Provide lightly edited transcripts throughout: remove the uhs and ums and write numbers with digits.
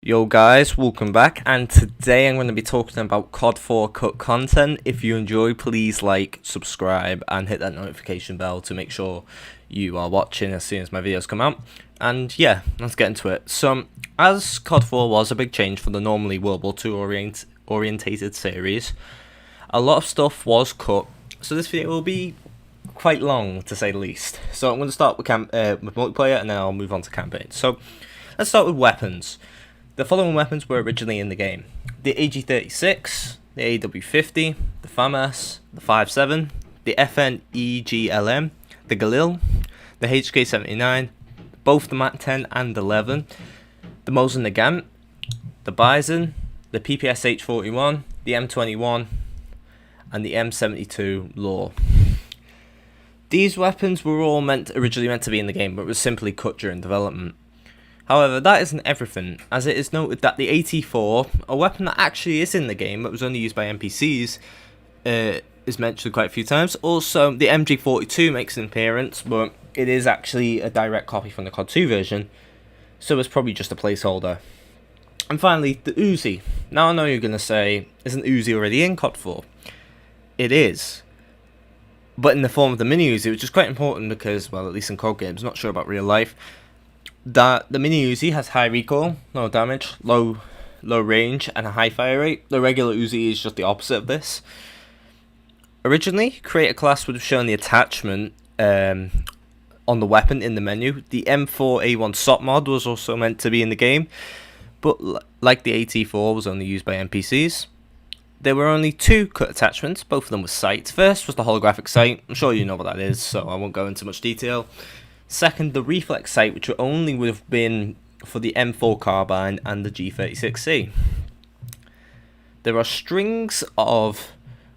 Yo guys, welcome back, and today I'm going to be talking about COD 4 cut content. If you enjoy, please like, subscribe and hit that notification bell to make sure you are watching as soon as my videos come out. And yeah, let's get into it. So, as COD 4 was a big change for the normally World War II orientated series, a lot of stuff was cut, so this video will be quite long to say the least. So I'm going to start with multiplayer and then I'll move on to campaign. So let's start with weapons. The following weapons were originally in the game: the AG-36, the AW-50, the FAMAS, the 5.7, the FN-EGLM, the Galil, the HK-79, both the MAC-10 and 11, the Mosin Nagant, the Bison, the PPSH-41, the M21, and the M72 Law. These weapons were all originally meant to be in the game, but was simply cut during development. However, that isn't everything, as it is noted that the AT-4, a weapon that actually is in the game but was only used by NPCs, is mentioned quite a few times. Also, the MG42 makes an appearance, but it is actually a direct copy from the COD 2 version, so it's probably just a placeholder. And finally, the Uzi. Now I know you're going to say, isn't Uzi already in COD 4? It is, but in the form of the mini Uzi, which is quite important because, well, at least in COD games, not sure about real life, that the mini Uzi has high recoil, low damage, low range, and a high fire rate. The regular Uzi is just the opposite of this. Originally, create a class would have shown the attachment on the weapon in the menu. The M4A1 SOT mod was also meant to be in the game, but like the AT-4 was only used by NPCs. There were only two cut attachments, both of them were sights. First was the holographic sight. I'm sure you know what that is, so I won't go into much detail. Second, the reflex sight, which only would have been for the M4 carbine and the G36C. There are strings of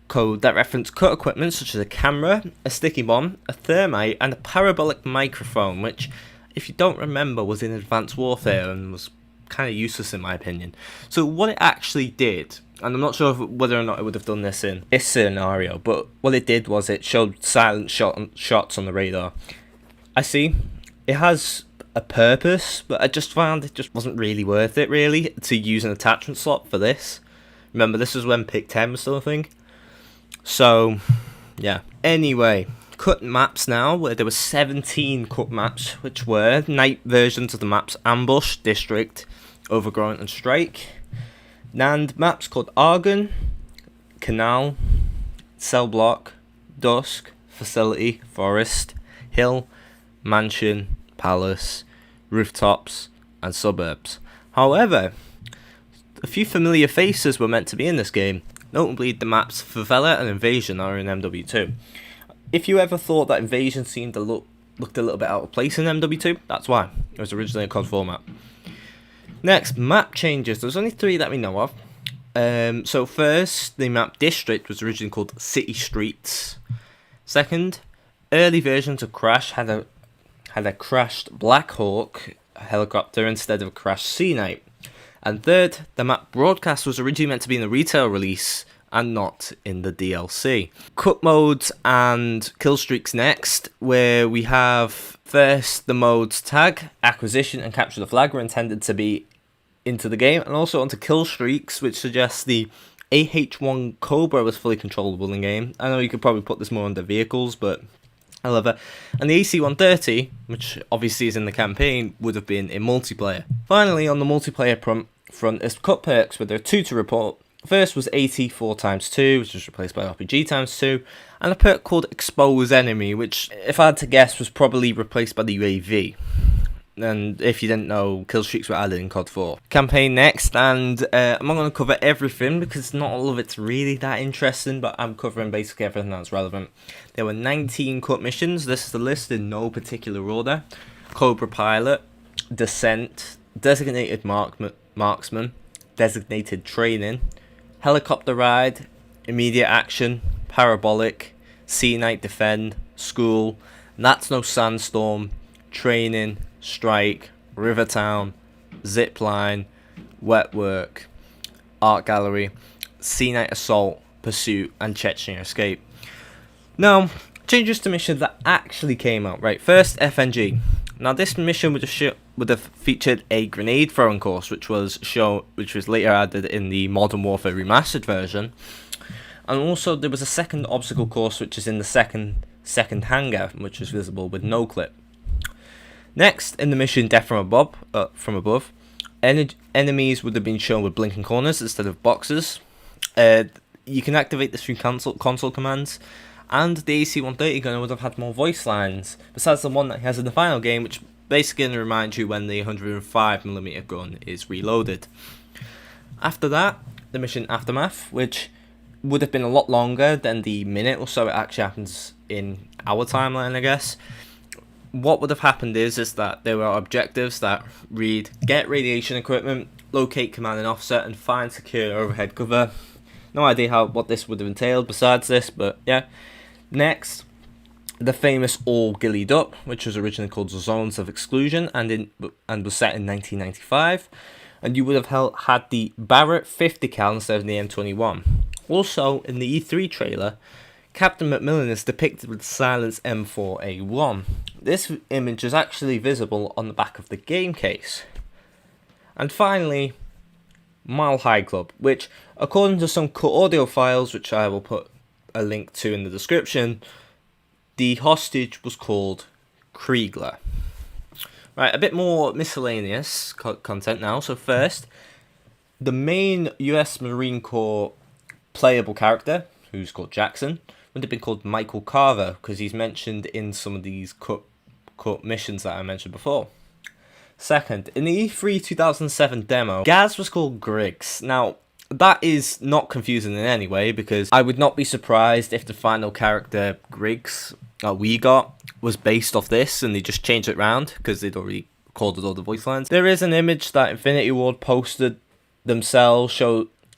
code that reference cut equipment such as a camera, a sticky bomb, a thermite, and a parabolic microphone, which, if you don't remember, was in Advanced Warfare and was kind of useless in my opinion. So what it actually did, and I'm not sure whether or not it would have done this in this scenario, but what it did was it showed silent shots on the radar. I see, it has a purpose, but I just found it just wasn't really worth it, really, to use an attachment slot for this. Remember, this was when Pick 10 was still a thing. So, yeah. Anyway, cut maps now, where there were 17 cut maps, which were night versions of the maps Ambush, District, Overgrown, and Strike. And maps called Argon, Canal, Cell Block, Dusk, Facility, Forest, Hill, Mansion, Palace, Rooftops, and Suburbs. However, a few familiar faces were meant to be in this game. Notably, the maps Favela and Invasion are in MW2. If you ever thought that Invasion seemed to looked a little bit out of place in MW2, that's why. It was originally a COD 4 map. Next, map changes. There's only 3 that we know of. So first, the map District was originally called City Streets. Second, early versions of Crash had a crashed Black Hawk helicopter instead of a crashed Sea Knight. And third, the map Broadcast was originally meant to be in the retail release and not in the DLC. Cut modes and kill streaks next, where we have first the modes Tag, Acquisition, and Capture the Flag were intended to be into the game, and also onto kill streaks, which suggests the AH-1 Cobra was fully controllable in game. I know you could probably put this more under vehicles, but I love it. And the AC-130, which obviously is in the campaign, would have been in multiplayer. Finally, on the multiplayer front is cut perks, where there are 2 to report. First was AT4x2, which was replaced by RPG x2, and a perk called Expose Enemy, which, if I had to guess, was probably replaced by the UAV. And if you didn't know, kill streaks were added in COD 4. Campaign next, and I'm not going to cover everything because not all of it's really that interesting, but I'm covering basically everything that's relevant. There were 19 cut missions. This is the list in no particular order: Cobra Pilot, Descent, Designated Marksman, Designated Training, Helicopter Ride, Immediate Action, Parabolic, Sea Knight Defend, School, That's No Sandstorm, Training, Strike, River Town, Zipline, Wet Work, Art Gallery, Sea Knight Assault, Pursuit, and Chechnya Escape. Now, changes to missions that actually came out, right? First, FNG. Now, this mission would would have featured a grenade throwing course, which was later added in the Modern Warfare Remastered version. And also there was a second obstacle course, which is in the second hangar, which is visible with no clip. Next, in the mission Death from Above, enemies would have been shown with blinking corners instead of boxes. You can activate this through console commands, and the AC-130 gunner would have had more voice lines, besides the one that he has in the final game, which basically going to remind you when the 105mm gun is reloaded. After that, the mission Aftermath, which would have been a lot longer than the minute or so it actually happens in our timeline, I guess. What would have happened is that there were objectives that read: get radiation equipment, locate command and offset, and find secure overhead cover. No idea what this would have entailed besides this, but yeah. Next, the famous All Gillied Up, which was originally called Zones of Exclusion and was set in 1995. And you would have had the Barrett 50 cal instead of the M21. Also, in the E3 trailer, Captain Macmillan is depicted with the silenced M4A1. This image is actually visible on the back of the game case. And finally, Mile High Club, which, according to some cut audio files, which I will put a link to in the description, the hostage was called Kriegler. Right, a bit more miscellaneous content now. So first, the main US Marine Corps playable character, who's called Jackson, would have been called Michael Carver, because he's mentioned in some of these cut missions that I mentioned before. Second, in the E3 2007 demo, Gaz was called Griggs. Now, that is not confusing in any way, because I would not be surprised if the final character Griggs that we got was based off this and they just changed it around because they'd already recorded all the voice lines. There is an image that Infinity Ward posted themselves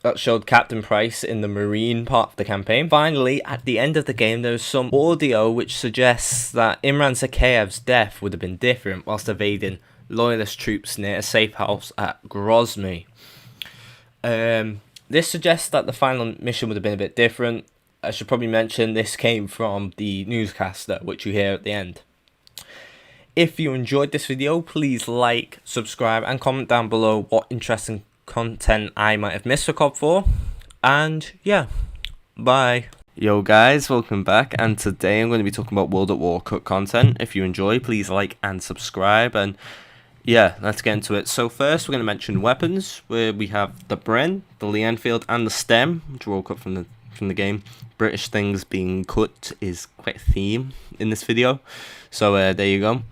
that showed Captain Price in the Marine part of the campaign. Finally, at the end of the game, there's some audio which suggests that Imran Zakhaev's death would have been different whilst evading loyalist troops near a safe house at Grozny. This suggests that the final mission would have been a bit different. I should probably mention this came from the newscaster, which you hear at the end. If you enjoyed this video, please like, subscribe, and comment down below what interesting content I might have missed for COD 4. And yeah, bye. Yo guys, welcome back, and today I'm going to be talking about World at War cut content. If you enjoy, please like and subscribe, and yeah, let's get into it. So first we're going to mention weapons, where we have the Bren, the Lee Enfield, and the Stem, which were all cut from the game. British things being cut is quite a theme in this video, so there you go.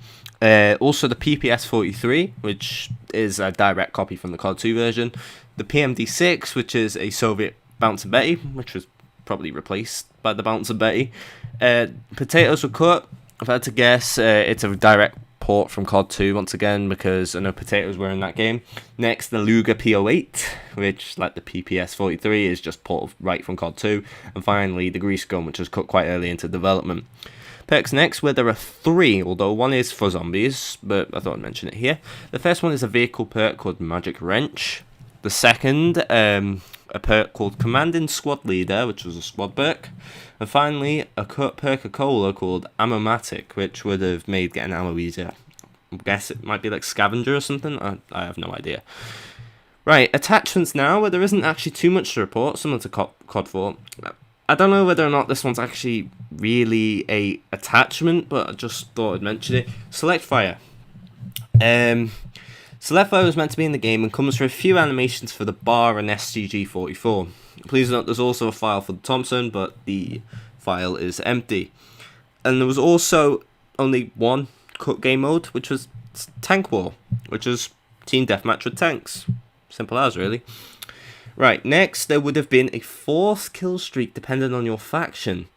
Also the PPS-43, which is a direct copy from the COD 2 version. The PMD-6, which is a Soviet Bouncer Betty, which was probably replaced by the Bouncer Betty. Potatoes were cut. If I had to guess, it's a direct port from COD 2 once again, because I know potatoes were in that game. Next, the Luger P08, which, like the PPS-43, is just ported right from COD 2. And finally, the Grease Gun, which was cut quite early into development. Perks next, where there are 3, although one is for zombies, but I thought I'd mention it here. The first one is a vehicle perk called Magic Wrench. The second, a perk called Commanding Squad Leader, which was a squad perk. And finally, a Perk-a-Cola called Ammo-Matic, which would have made getting ammo easier. I guess it might be like Scavenger or something, I have no idea. Right, attachments now, where there isn't actually too much to report, similar to COD 4. I don't know whether or not this one's actually really a attachment, but I just thought I'd mention it. Select Fire. Select Fire was meant to be in the game and comes for a few animations for the bar and STG-44. Please note there's also a file for the Thompson, but the file is empty. And there was also only one cut game mode, which was Tank War, which is team deathmatch with tanks. Simple as, really. Right, next there would have been a 4th kill streak depending on your faction.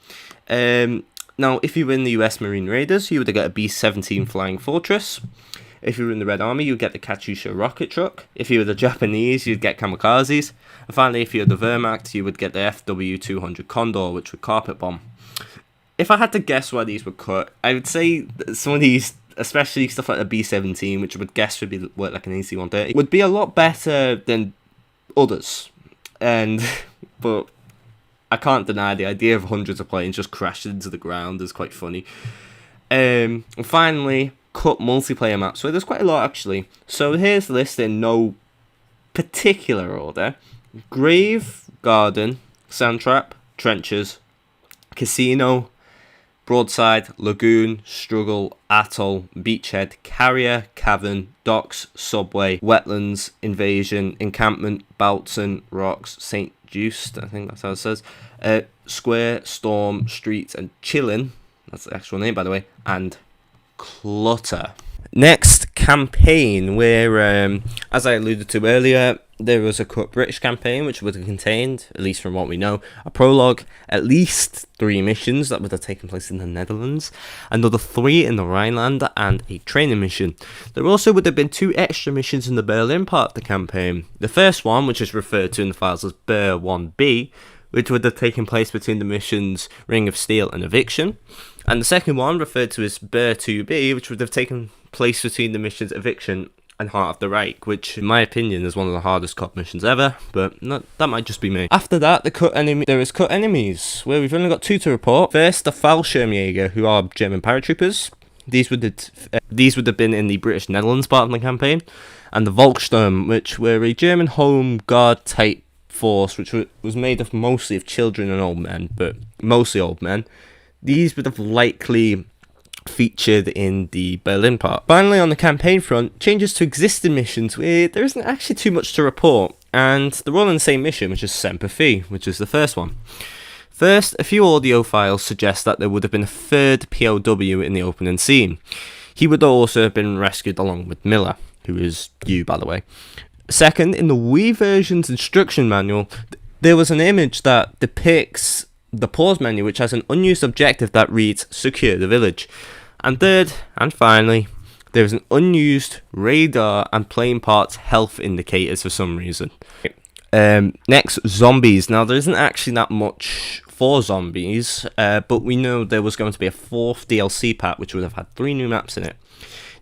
Now, if you were in the US Marine Raiders, you would get a B-17 Flying Fortress. If you were in the Red Army, you'd get the Katyusha rocket truck. If you were the Japanese, you'd get kamikazes. And finally, if you were the Wehrmacht, you would get the FW-200 Condor, which would carpet bomb. If I had to guess why these were cut, I would say some of these, especially stuff like the B-17, which I would guess would be work like an AC-130, would be a lot better than others. But I can't deny the idea of hundreds of planes just crashing into the ground is quite funny. And finally, cut multiplayer maps, where there's quite a lot actually. So here's the list in no particular order: Grave, Garden, Sandtrap, Trenches, Casino, Broadside, Lagoon, Struggle, Atoll, Beachhead, Carrier, Cavern, Docks, Subway, Wetlands, Invasion, Encampment, Boughton, Rocks, St. Just, I think that's how it says, Square, Storm, Street, and Chillin', that's the actual name by the way, and Clutter. Next, campaign, where, as I alluded to earlier, there was a cut British campaign which would have contained, at least from what we know, a prologue, at least 3 missions that would have taken place in the Netherlands, another 3 in the Rhineland, and a training mission. There also would have been 2 extra missions in the Berlin part of the campaign. The first one, which is referred to in the files as Ber 1B, which would have taken place between the missions Ring of Steel and Eviction, and the second one, referred to as Ber 2B, which would have taken place between the missions Eviction and Heart of the Reich, which in my opinion is one of the hardest COD missions ever, but that might just be me. After that, there is cut enemies, where we've only got 2 to report. First, the Fallschirmjäger, who are German paratroopers. These would have been in the British Netherlands part of the campaign, and the Volkssturm, which were a German home guard type force, which was made of mostly of children and old men, but mostly old men. These would have likely featured in the Berlin part. Finally, on the campaign front, changes to existing missions where there isn't actually too much to report, and they're all in the same mission, which is Semper Fi, which is the first one. First, a few audio files suggest that there would have been a 3rd POW in the opening scene. He would also have been rescued along with Miller, who is you, by the way. Second, in the Wii version's instruction manual, there was an image that depicts the pause menu, which has an unused objective that reads "Secure the village." And third, and finally, there is an unused radar and plane parts health indicators for some reason. Next, zombies. Now, there isn't actually that much for zombies, but we know there was going to be a 4th DLC pack, which would have had 3 new maps in it.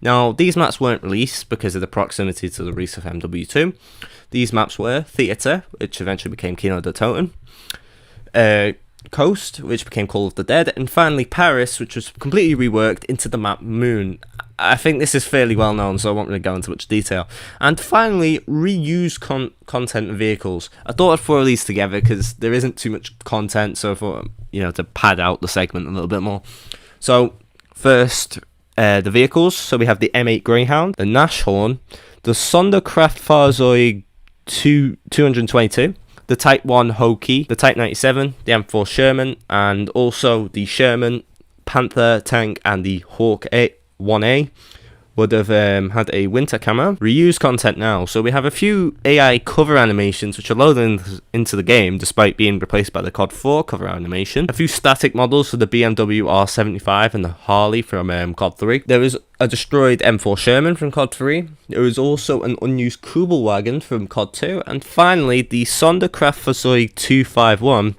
Now, these maps weren't released because of the proximity to the release of MW2. These maps were Theatre, which eventually became Kino der Toten, Coast, which became Call of the Dead, and finally Paris, which was completely reworked into the map Moon. I think this is fairly well known, so I won't really go into much detail. And finally, reused content and vehicles. I thought I'd throw these together because there isn't too much content, so I thought, to pad out the segment a little bit more. So, first, the vehicles. So we have the M8 Greyhound, the Nashorn, the Sonderkraftfahrzeug 222, the Type 1 Hokie, the Type 97, the M4 Sherman, and also the Sherman, Panther tank, and the Hawk 1A would have had a winter camo. Reused content now. So we have a few AI cover animations which are loaded into the game despite being replaced by the COD 4 cover animation. A few static models for the BMW R75 and the Harley from COD 3. There is a destroyed M4 Sherman from COD 3. There is also an unused Kubelwagen from COD 2. And finally, the Sonderkraftfahrzeug 251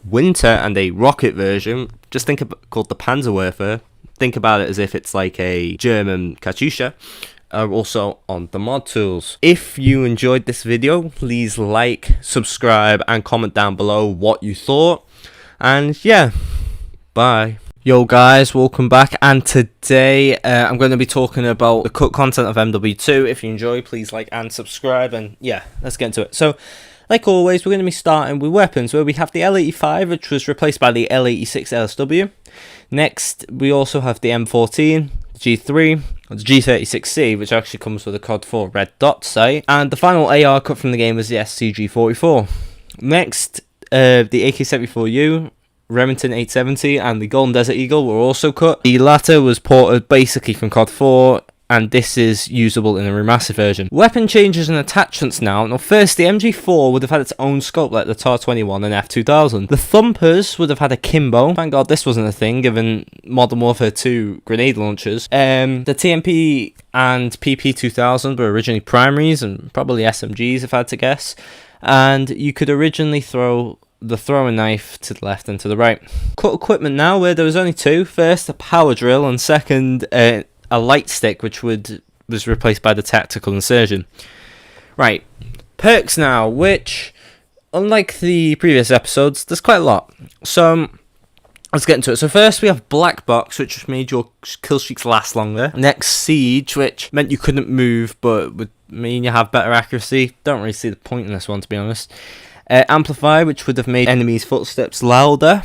winter and a rocket version. Just think about called the Panzerwerfer. Think about it as if it's like a German Katyusha, are also on the mod tools. If you enjoyed this video, please like, subscribe, and comment down below what you thought. And yeah, bye. Yo guys, welcome back, and today I'm going to be talking about the cut content of MW2. If you enjoy, please like and subscribe, and yeah, let's get into it. So, like always, we're going to be starting with weapons, where we have the L85, which was replaced by the L86 LSW. Next, we also have the M14, the G3, the G36C, which actually comes with a COD 4 red dot sight. And the final AR cut from the game was the SCG-44. Next, the AK-74U, Remington 870, and the Golden Desert Eagle were also cut. The latter was ported basically from COD 4, and this is usable in a remastered version. Weapon changes and attachments now. Now first, the MG4 would have had its own scope like the TAR-21 and F2000. The Thumpers would have had a Kimbo. Thank God this wasn't a thing given Modern Warfare 2 grenade launchers. The TMP and PP2000 were originally primaries and probably SMGs if I had to guess. And you could originally throw the throwing knife to the left and to the right. Cut equipment now, where there was only 2. First, a power drill, and second, a light stick, which was replaced by the tactical insertion. Right, perks now, which, unlike the previous episodes, there's quite a lot. So, let's get into it. So first we have Black Box, which made your kill streaks last longer. Next, Siege, which meant you couldn't move, but would mean you have better accuracy. Don't really see the point in this one, to be honest. Amplify, which would have made enemies' footsteps louder.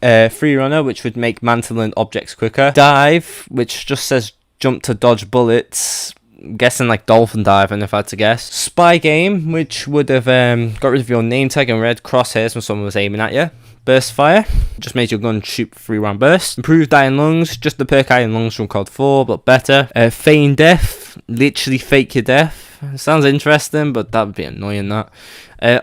Free Runner, which would make mantling objects quicker. Dive, which just says jump to dodge bullets. I'm guessing like dolphin diving, if I had to guess. Spy Game, which would have got rid of your name tag and red crosshairs when someone was aiming at you. Burst Fire, just made your gun shoot 3-round burst. Improved Iron Lungs, just the perk Iron Lungs from COD 4, but better. Feign Death, literally fake your death. Sounds interesting, but that would be annoying, that.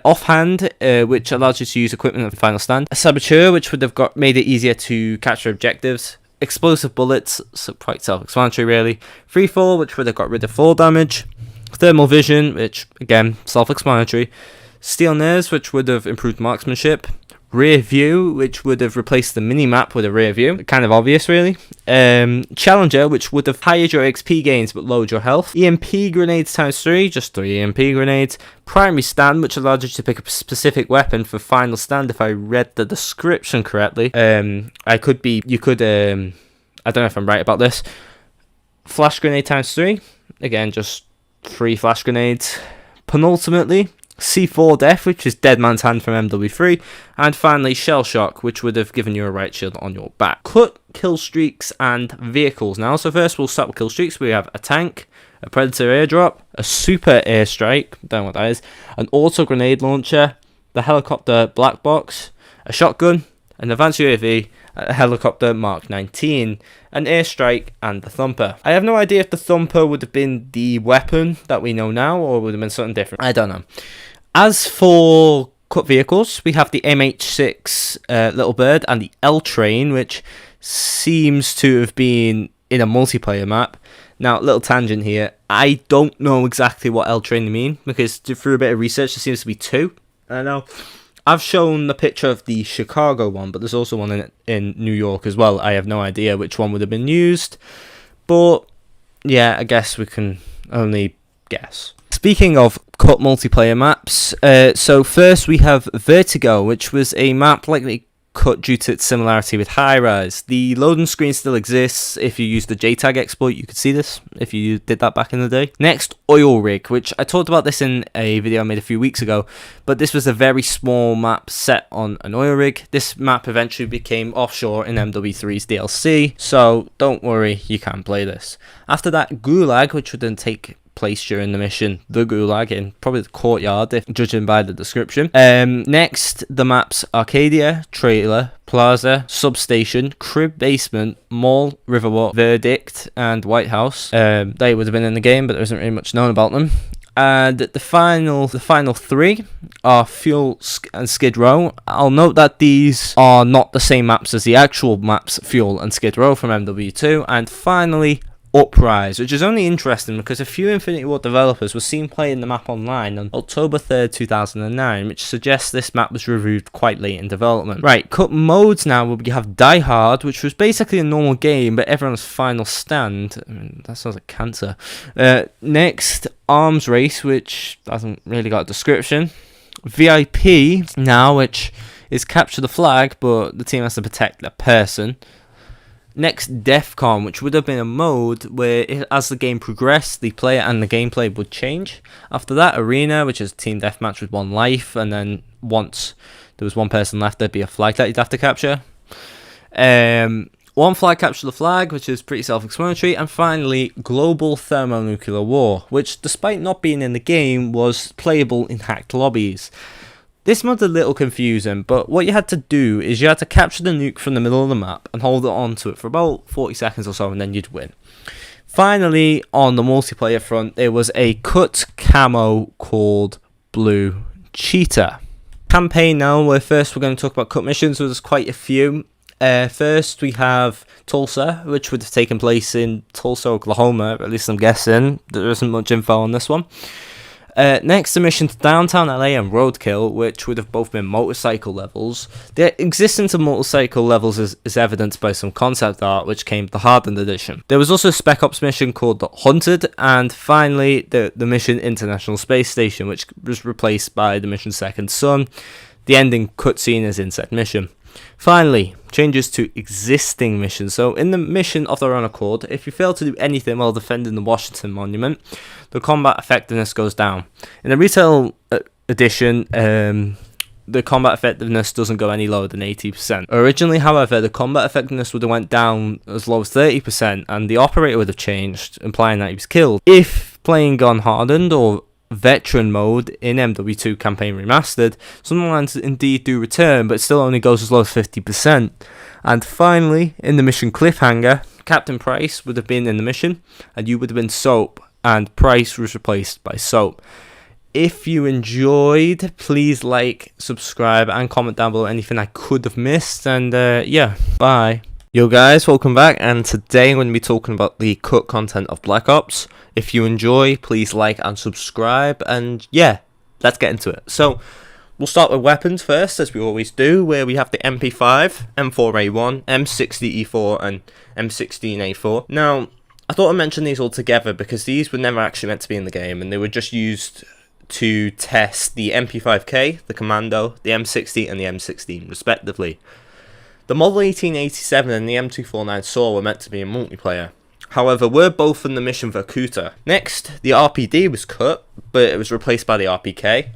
Offhand, which allows you to use equipment at Final Stand. A Saboteur, which would have made it easier to capture objectives. Explosive Bullets, so quite self-explanatory really. Free Fall, which would have got rid of fall damage. Thermal Vision, which again, self-explanatory. Steel Nerves, which would have improved marksmanship. Rear View, which would have replaced the mini-map with a rear view. Kind of obvious, really. Challenger, which would have highed your XP gains but lowered your health. EMP Grenades ×3, just 3 EMP Grenades. Primary Stand, which allowed you to pick a specific weapon for Final Stand, if I read the description correctly. I don't know if I'm right about this. Flash Grenade ×3, again, just 3 flash grenades. Penultimately, C4 Death, which is Dead Man's Hand from MW3, and finally Shell Shock, which would have given you a right shield on your back. Cut kill streaks and vehicles now. So first we'll start with kill streaks. We have a tank, a Predator airdrop, a super airstrike, don't know what that is, an auto grenade launcher, the helicopter Black Box, a shotgun, an advanced UAV, a helicopter Mark 19, an airstrike, and the Thumper. I have no idea if the Thumper would have been the weapon that we know now, or would have been something different. I don't know. As for cut vehicles, we have the MH6 Little Bird and the L-Train, which seems to have been in a multiplayer map. Now, little tangent here. I don't know exactly what L-Train mean, because through a bit of research, there seems to be 2. I know. I've shown the picture of the Chicago one, but there's also one in New York as well. I have no idea which one would have been used. But, yeah, I guess we can only guess. Speaking of cut multiplayer maps, so first we have Vertigo, which was a map likely cut due to its similarity with High Rise. The loading screen still exists. If you use the JTAG exploit, you could see this if you did that back in the day. Next, Oil Rig, which I talked about this in a video I made a few weeks ago, but this was a very small map set on an oil rig. This map eventually became offshore in MW3's DLC, so don't worry, you can play this. After that, Gulag, which would then take place during the mission, the Gulag, in probably the courtyard, if judging by the description. Next, the maps Arcadia, Trailer, Plaza, Substation, Crib Basement, Mall, Riverwalk, Verdict, and White House. They would have been in the game, but there isn't really much known about them. And the final 3 are Fuel and Skid Row. I'll note that these are not the same maps as the actual maps Fuel and Skid Row from MW2. And finally, Uprise, which is only interesting because a few Infinity Ward developers were seen playing the map online on October 3rd, 2009, which suggests this map was reviewed quite late in development. Right, cut modes now, we have Die Hard, which was basically a normal game, but everyone's Final Stand. I mean, that sounds like cancer. Next, Arms Race, which hasn't really got a description. VIP now, which is Capture the Flag, but the team has to protect the person. Next, DEFCON, which would have been a mode where, as the game progressed, the player and the gameplay would change. After that, Arena, which is a team deathmatch with 1 life, and then once there was 1 person left, there'd be a flag that you'd have to capture. 1 flag, Capture the Flag, which is pretty self-explanatory. And finally, Global Thermonuclear War, which, despite not being in the game, was playable in hacked lobbies. This mod's a little confusing, but what you had to do is you had to capture the nuke from the middle of the map and hold it onto it for about 40 seconds or so, and then you'd win. Finally, on the multiplayer front, there was a cut camo called Blue Cheetah. Campaign now, where first we're going to talk about cut missions, so there's quite a few. First, we have Tulsa, which would have taken place in Tulsa, Oklahoma, at least I'm guessing. There isn't much info on this one. Next, a mission to downtown LA and Roadkill, which would have both been motorcycle levels. The existence of motorcycle levels is evidenced by some concept art, which came with the Hardened edition. There was also a Spec Ops mission called The Hunted, and finally, the mission International Space Station, which was replaced by the mission Second Son. The ending cutscene is in said mission. Finally, changes to existing missions. So in the mission of their own accord, if you fail to do anything while defending the Washington Monument, the combat effectiveness goes down. In the retail edition, the combat effectiveness doesn't go any lower than 80%. Originally, however, the combat effectiveness would have went down as low as 30%, and the operator would have changed, implying that he was killed. If playing on Hardened or Veteran mode in MW2 Campaign Remastered, some lines indeed do return, but it still only goes as low as 50%. And finally, in the mission Cliffhanger, Captain Price would have been in the mission, and you would have been Soap, and Price was replaced by Soap. If you enjoyed, please like, subscribe, and comment down below anything I could have missed. And yeah, bye. Yo guys, welcome back, and today I'm going to be talking about the cut content of Black Ops. If you enjoy, please like and subscribe, and yeah, let's get into it. So, we'll start with weapons first, as we always do, where we have the MP5, M4A1, M60E4, and M16A4. Now, I thought I'd mention these all together because these were never actually meant to be in the game, and they were just used to test the MP5K, the Commando, the M60, and the M16, respectively. The Model 1887 and the M249 SAW were meant to be in multiplayer. However, we're both in the mission for Kuta. Next, the RPD was cut, but it was replaced by the RPK.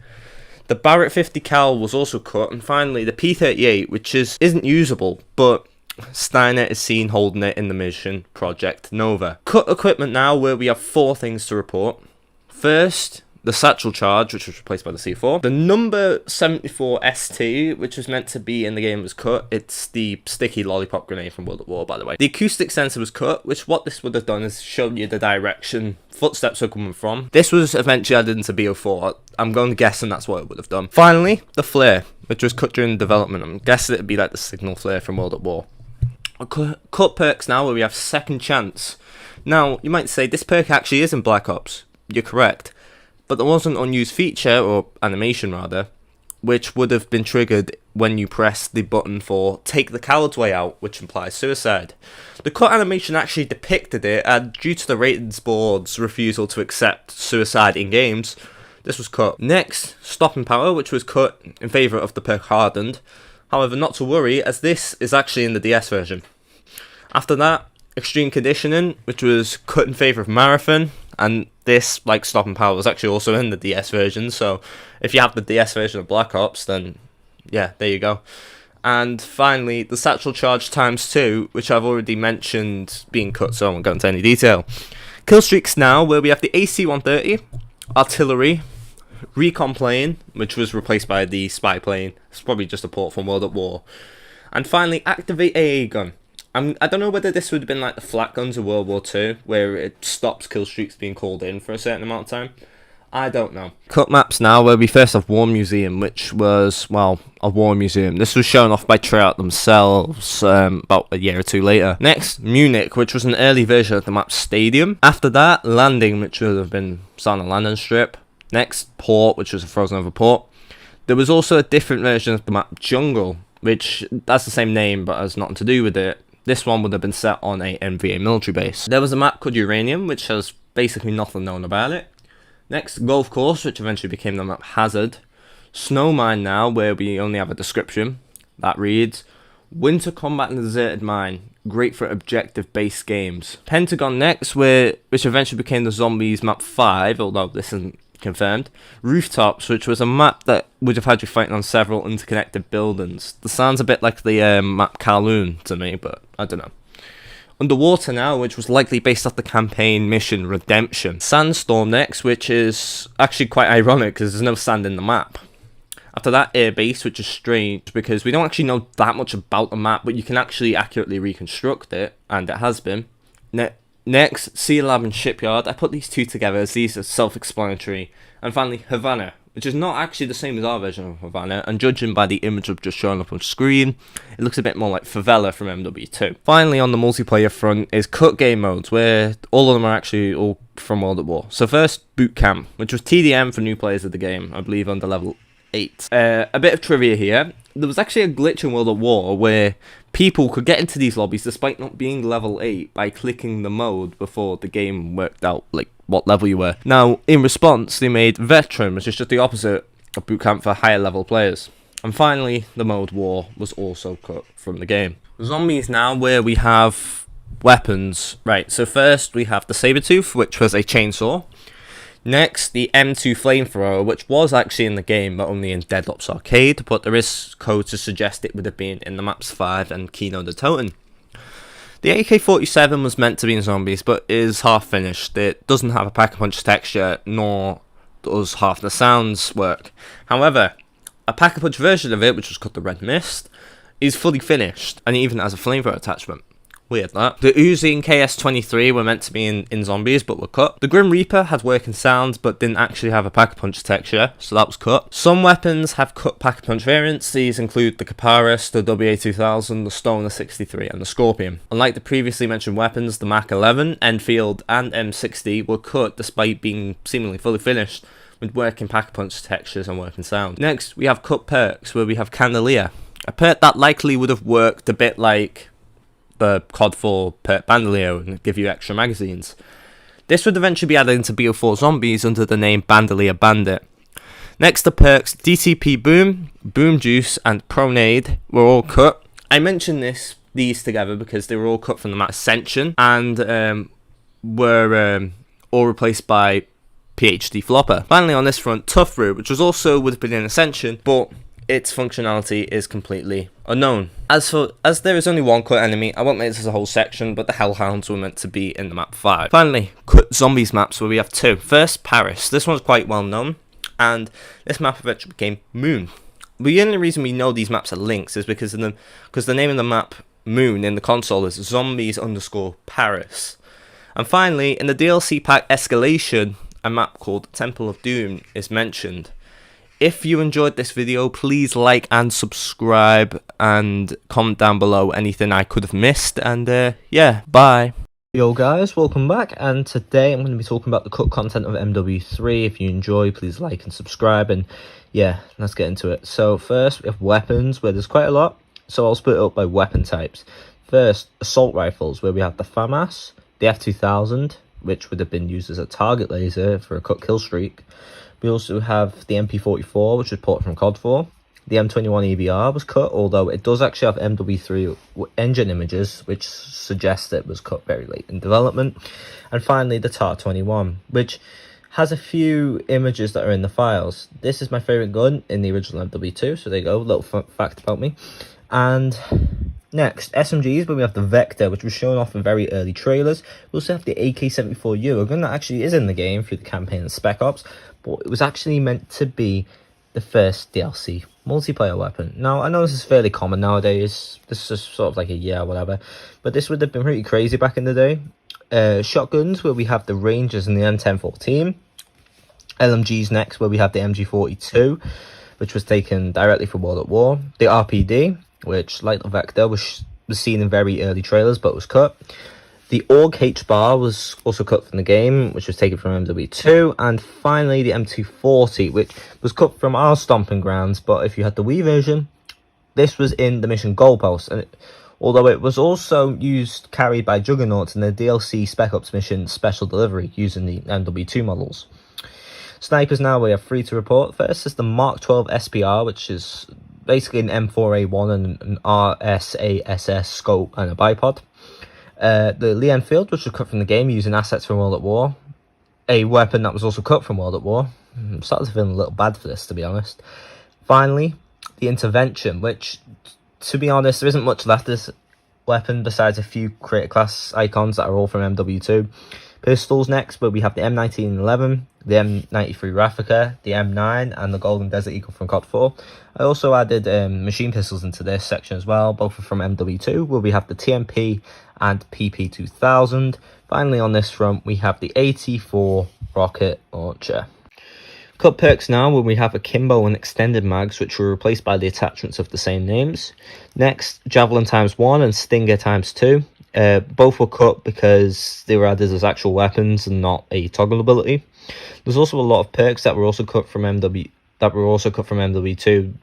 The Barrett 50 cal was also cut, and finally the P38, which isn't usable, but Steiner is seen holding it in the mission Project Nova. Cut equipment now, where we have 4 things to report. First, the Satchel Charge, which was replaced by the C4. The number 74 ST, which was meant to be in the game, was cut. It's the sticky lollipop grenade from World at War, by the way. The acoustic sensor was cut, which what this would have done is shown you the direction footsteps were coming from. This was eventually added into BO4. I'm going to guess, and that's what it would have done. Finally, the flare, which was cut during development. I'm guessing it'd be like the signal flare from World at War. Cut perks now, where we have Second Chance. Now, you might say this perk actually is in Black Ops. You're correct. But there was an unused feature, or animation rather, which would have been triggered when you press the button for Take the Coward's Way Out, which implies suicide. The cut animation actually depicted it, and due to the ratings board's refusal to accept suicide in games, this was cut. Next, Stopping Power, which was cut in favour of the perk Hardened. However, not to worry, as this is actually in the DS version. After that, Extreme Conditioning, which was cut in favour of Marathon, and this, like Stopping Power, was actually also in the DS version, so if you have the DS version of Black Ops, then yeah, there you go. And finally, the Satchel Charge ×2, which I've already mentioned being cut, so I won't go into any detail. Killstreaks now, where we have the AC-130, Artillery, Recon Plane, which was replaced by the Spy Plane. It's probably just a port from World at War. And finally, Activate AA Gun. I don't know whether this would have been like the flat guns of World War II, where it stops kill streaks being called in for a certain amount of time. I don't know. Cut maps now, where we first have War Museum, which was, well, a war museum. This was shown off by Treyarch themselves about a year or 2 later. Next, Munich, which was an early version of the map Stadium. After that, Landing, which would have been Sana Landing Strip. Next, Port, which was a frozen over port. There was also a different version of the map Jungle, which that's the same name but has nothing to do with it. This one would have been set on a NVA military base. There was a map called Uranium, which has basically nothing known about it. Next, Golf Course, which eventually became the map Hazard. Snowmine now, where we only have a description. That reads, Winter Combat in the Deserted Mine, great for objective-based games. Pentagon next, which eventually became the Zombies map 5, although this isn't confirmed. Rooftops, which was a map that would have had you fighting on several interconnected buildings. This sounds a bit like the map Kowloon to me, but I don't know. Underwater now, which was likely based off the campaign mission Redemption. Sandstorm next, which is actually quite ironic because there's no sand in the map. After that, Air Base, which is strange because we don't actually know that much about the map, but you can actually accurately reconstruct it, and it has been. Next, Sea Lab and Shipyard. I put these two together as these are self-explanatory. And finally, Havana, which is not actually the same as our version of Havana, and judging by the image I've just shown up on screen, it looks a bit more like Favela from MW2. Finally, on the multiplayer front is cut game modes, where all of them are actually all from World at War. So first, Boot Camp, which was TDM for new players of the game, I believe under level 8. A bit of trivia here. There was actually a glitch in World at War where people could get into these lobbies despite not being level 8 by clicking the mode before the game worked out like what level you were. Now, in response, they made Veteran, which is just the opposite of Boot Camp for higher level players. And finally, the mode war was also cut from the game. Zombies now, where we have weapons. Right, so first we have the Sabertooth, which was a chainsaw. Next, the M2 flamethrower, which was actually in the game, but only in Dead Ops Arcade, but there is code to suggest it would have been in the Maps 5 and Kino der Toten. The AK-47 was meant to be in Zombies, but is half finished. It doesn't have a Pack-a-Punch texture, nor does half the sounds work. However, a Pack-a-Punch version of it, which was called the Red Mist, is fully finished, and it even has a flamethrower attachment. Weird, that. The Uzi and KS-23 were meant to be in Zombies, but were cut. The Grim Reaper had working sounds, but didn't actually have a Pack-a-Punch texture, so that was cut. Some weapons have cut Pack-a-Punch variants. These include the Kaparis, the WA-2000, the Stoner 63, and the Scorpion. Unlike the previously mentioned weapons, the Mac-11, Enfield, and M60 were cut despite being seemingly fully finished, with working Pack-a-Punch textures and working sound. Next, we have cut perks, where we have Candelier, a perk that likely would have worked a bit like the COD 4 perk Bandolier and give you extra magazines. This would eventually be added into BO4 Zombies under the name Bandolier Bandit. Next, the perks DTP Boom, Boom Juice, and Pronade were all cut. I mentioned these together because they were all cut from the map Ascension and were all replaced by PhD Flopper. Finally, on this front, Tough Root, which would have been in Ascension, but its functionality is completely unknown. As there is only one cut enemy, I won't make this a whole section, but the Hellhounds were meant to be in the map 5. Finally, cut Zombies maps, where we have two. First, Paris. This one's quite well known, and this map eventually became Moon. The only reason we know these maps are links is because the name of the map Moon in the console is Zombies_Paris. And finally, in the DLC pack Escalation, a map called Temple of Doom is mentioned. If you enjoyed this video, please like and subscribe and comment down below anything I could have missed. And yeah, bye. Yo guys, welcome back, and today I'm going to be talking about the cut content of MW3. If you enjoy, please like and subscribe, and yeah, let's get into it. So first, we have weapons, where there's quite a lot, so I'll split it up by weapon types. First, assault rifles, where we have the FAMAS, the F2000, which would have been used as a target laser for a cut kill streak. We also have the MP44, which was ported from COD 4. The M21 EBR was cut, although it does actually have MW3 engine images, which suggests it was cut very late in development. And finally, the TAR-21, which has a few images that are in the files. This is my favourite gun in the original MW2, so there you go, little fun fact about me. And next, SMGs, where we have the Vector, which was shown off in very early trailers. We also have the AK-74U, a gun that actually is in the game through the campaign and Spec Ops, but it was actually meant to be the first DLC multiplayer weapon. Now, I know this is fairly common nowadays. This is sort of like a year or whatever, but this would have been pretty crazy back in the day. Shotguns, where we have the Rangers and the M1014. LMGs next, where we have the MG42, which was taken directly from World at War. The RPD, which, like the Vector, was seen in very early trailers, but was cut. The AUG H-Bar was also cut from the game, which was taken from MW2. And finally, the M240, which was cut from our Stomping Grounds, but if you had the Wii version, this was in the mission Goalpost. And although it was also carried by Juggernauts in the DLC Spec Ops mission Special Delivery, using the MW2 models. Snipers now, we have 3 to report. First is the Mark 12 SPR, which is basically an M4A1 and an RSASS scope and a bipod. The Lee Enfield, which was cut from the game using assets from World at War. A weapon that was also cut from World at War. I'm starting to feel a little bad for this, to be honest. Finally, the Intervention, which, to be honest, there isn't much left of this weapon besides a few creator class icons that are all from MW2. Pistols next, where we have the M1911, the M93 Raffica, the M9, and the Golden Desert Eagle from COD 4. I also added machine pistols into this section as well, both are from MW2, where we have the TMP and PP2000. Finally, on this front, we have the AT4 rocket launcher. Cut perks now, where we have Akimbo and extended mags, which were replaced by the attachments of the same names. Next, Javelin ×1 and Stinger ×2. Both were cut because they were added as actual weapons and not a toggle ability. There's also a lot of perks that were also cut from MW2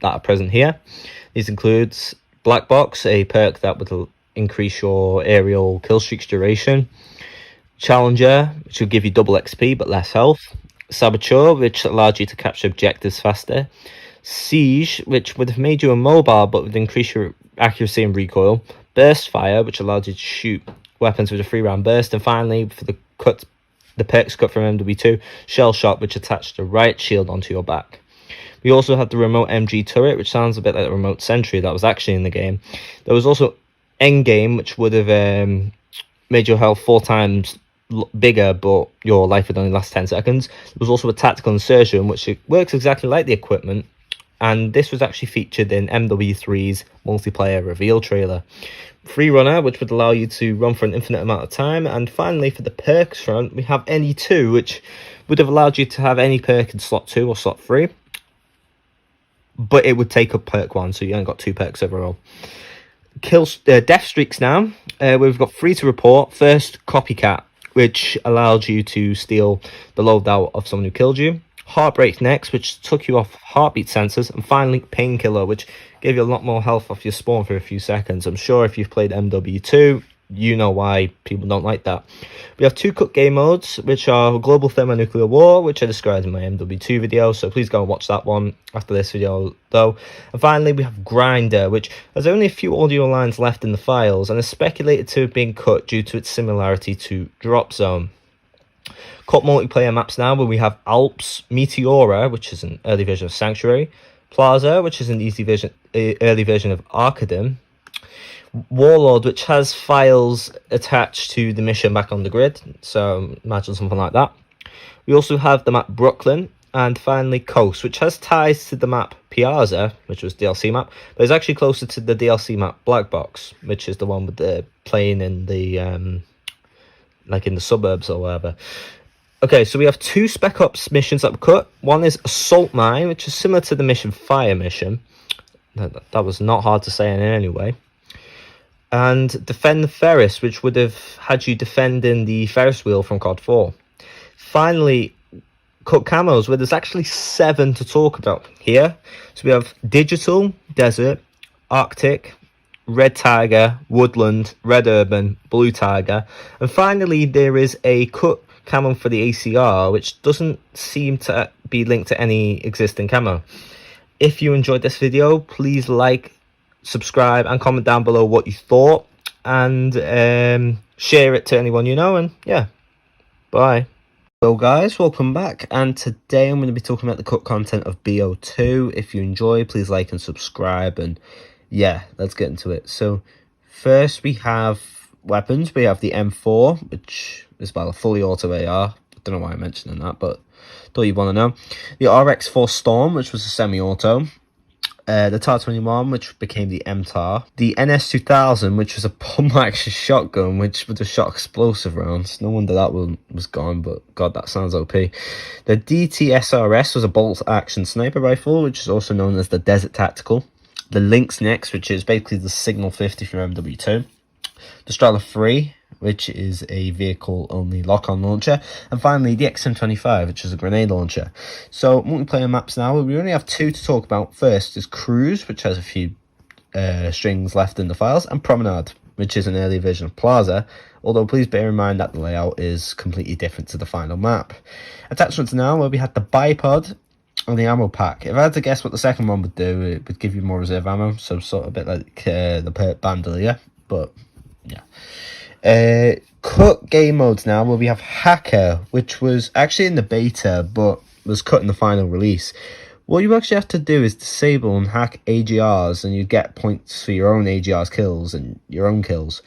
that are present here. These includes Black Box, a perk that would increase your aerial kill streak's duration. Challenger, which will give you double XP but less health. Saboteur, which allowed you to capture objectives faster. Siege, which would have made you immobile but would increase your accuracy and recoil. Burst Fire, which allowed you to shoot weapons with a 3-round burst. And finally, for the perks cut from MW2, Shell Shock, which attached a riot shield onto your back. We also had the remote MG turret, which sounds a bit like the remote sentry that was actually in the game. There was also Endgame, which would have made your health 4 times bigger, but your life would only last 10 seconds. There was also a tactical insertion, which works exactly like the equipment, and this was actually featured in MW3's multiplayer reveal trailer. Free runner, which would allow you to run for an infinite amount of time. And finally, for the perks front, we have any 2, which would have allowed you to have any perk in slot 2 or slot 3, but it would take up perk 1, so you only got 2 perks overall. Death streaks now. We've got 3 to report. First, Copycat, which allowed you to steal the loadout of someone who killed you. Heartbreak next, which took you off heartbeat sensors. And finally, Painkiller, which gave you a lot more health off your spawn for a few seconds. I'm sure if you've played MW2, you know why people don't like that. We have 2 cut game modes, which are Global Thermonuclear War, which I described in my MW2 video, so please go and watch that one after this video though. And finally, we have Grinder, which has only a few audio lines left in the files and is speculated to have been cut due to its similarity to Drop Zone. Cut multiplayer maps now, where we have Alps, Meteora, which is an early version of Sanctuary, Plaza, which is an early version of Arcadum, Warlord, which has files attached to the mission back on the grid, so imagine something like that. We also have the map Brooklyn, and finally Coast, which has ties to the map Piazza, which was DLC map, but is actually closer to the DLC map Black Box, which is the one with the plane in the like in the suburbs or whatever. Okay, so we have 2 Spec Ops missions that were cut. One is Assault Mine, which is similar to the mission Fire mission. That was not hard to say in any way. And Defend the Ferris, which would have had you defending the Ferris wheel from COD 4. Finally, cut camos, where there's actually 7 to talk about here. So we have Digital, Desert, Arctic, Red Tiger, Woodland, Red Urban, Blue Tiger. And finally, there is a cut camo for the ACR, which doesn't seem to be linked to any existing camo. If you enjoyed this video, please like, subscribe and comment down below what you thought, and share it to anyone you know. And yeah, bye. Hello guys, welcome back, and today I'm going to be talking about the cut content of BO2. If you enjoy, please like and subscribe, and yeah, let's get into it. So first we have weapons. We have the M4, which is a fully auto AR. I don't know why I'm mentioning that, but thought you'd want to know. The RX4 Storm, which was a semi-auto. The TAR-21, which became the MTAR. The NS-2000, which was a pump-action shotgun, which would have shot explosive rounds. No wonder that one was gone, but god, that sounds OP. The DT-SRS was a bolt-action sniper rifle, which is also known as the Desert Tactical. The Lynx Nix, which is basically the Signal 50 from MW2. The Strala 3, which is a vehicle-only lock-on launcher. And finally, the XM25, which is a grenade launcher. So, multiplayer maps now. We only have 2 to talk about. First is Cruise, which has a few strings left in the files, and Promenade, which is an early version of Plaza, although please bear in mind that the layout is completely different to the final map. Attachments now, where we had the bipod and the ammo pack. If I had to guess what the second one would do, it would give you more reserve ammo, so sort of a bit like the bandolier, but yeah. Cut game modes now, where we have Hacker, which was actually in the beta but was cut in the final release. What you actually have to do is disable and hack AGRs, and you get points for your own AGRs kills and your own kills.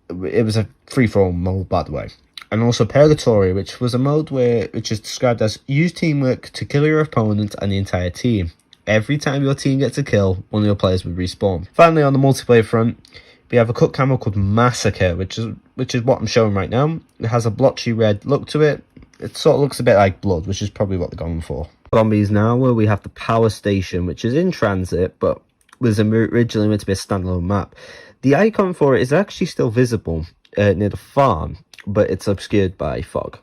It was a free-for-all mode, by the way. And also Purgatory, which was a mode which is described as use teamwork to kill your opponent and the entire team. Every time your team gets a kill, one of your players would respawn. Finally, on the multiplayer front, we have a cut camo called Massacre, which is what I'm showing right now. It has a blotchy red look to it. It sort of looks a bit like blood, which is probably what they're going for. Zombies now, where we have the power station, which is in transit, but was originally meant to be a standalone map. The icon for it is actually still visible near the farm, but it's obscured by fog.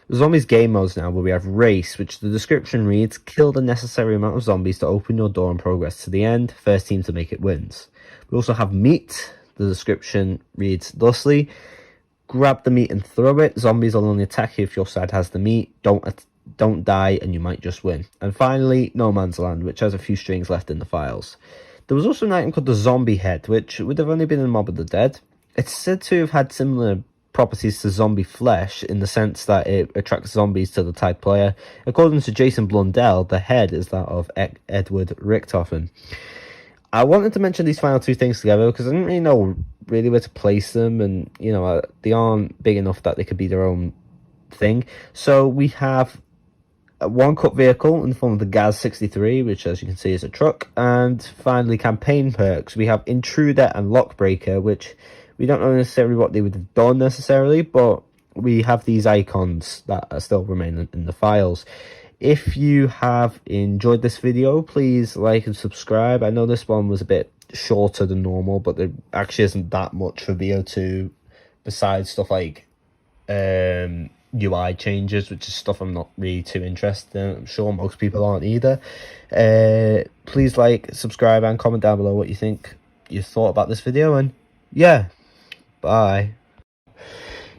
The zombies game modes now, where we have Race, which the description reads, kill the necessary amount of zombies to open your door and progress to the end. First team to make it wins. We also have Meat. The description reads thusly, grab the meat and throw it. Zombies will only attack you if your side has the meat. Don't don't die, and you might just win. And finally, No Man's Land, which has a few strings left in the files. There was also an item called the Zombie Head, which would have only been in Mob of the Dead. It's said to have had similar properties to zombie flesh in the sense that it attracts zombies to the type player. According to Jason Blundell, the head is that of Edward Richtofen. I wanted to mention these final two things together because I didn't really know where to place them, and they aren't big enough that they could be their own thing. So we have one cut vehicle in the form of the Gaz 63, which as you can see is a truck, and finally campaign perks. We have Intruder and Lockbreaker, which we don't know necessarily what they would have done necessarily, but we have these icons that are still remaining in the files. If you have enjoyed this video, please like and subscribe. I know this one was a bit shorter than normal, but there actually isn't that much for BO2 besides stuff like UI changes, which is stuff I'm not really too interested in. I'm sure most people aren't either. Please like, subscribe, and comment down below what you think you thought about this video, and yeah, bye.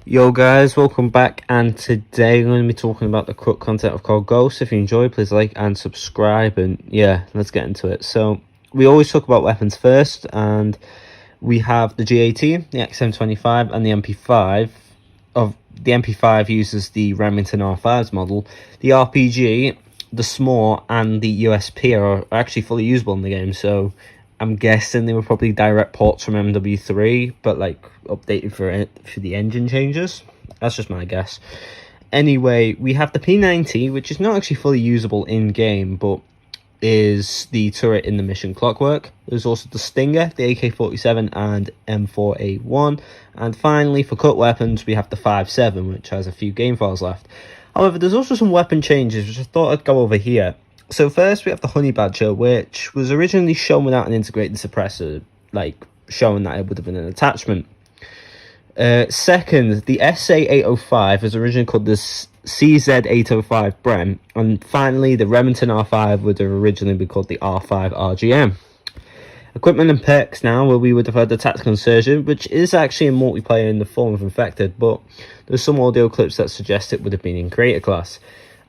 Yo guys, welcome back, and today I'm going to be talking about the cut content of COD Ghosts. If you enjoy, please like and subscribe, and yeah, let's get into it. So we always talk about weapons first, and we have the G18, the XM25, and the MP5. The MP5 uses the Remington R5's model. The RPG, the SMOR, and the USP are actually fully usable in the game, so I'm guessing they were probably direct ports from MW3, but like updated for the engine changes. That's just my guess. Anyway, we have the P90, which is not actually fully usable in game, but is the turret in the Mission Clockwork. There's also the Stinger, the AK-47, and M4A1. And finally, for cut weapons, we have the 5.7, which has a few game files left. However, there's also some weapon changes, which I thought I'd go over here. So first, we have the Honey Badger, which was originally shown without an integrated suppressor, like showing that it would have been an attachment. Second, the SA-805 is originally called the CZ-805 Brem, and finally the Remington R5 would have originally been called the R5 RGM. Equipment and perks now, where we would have had the Tactical Insurgent, which is actually a multiplayer in the form of Infected, but there's some audio clips that suggest it would have been in Creator Class.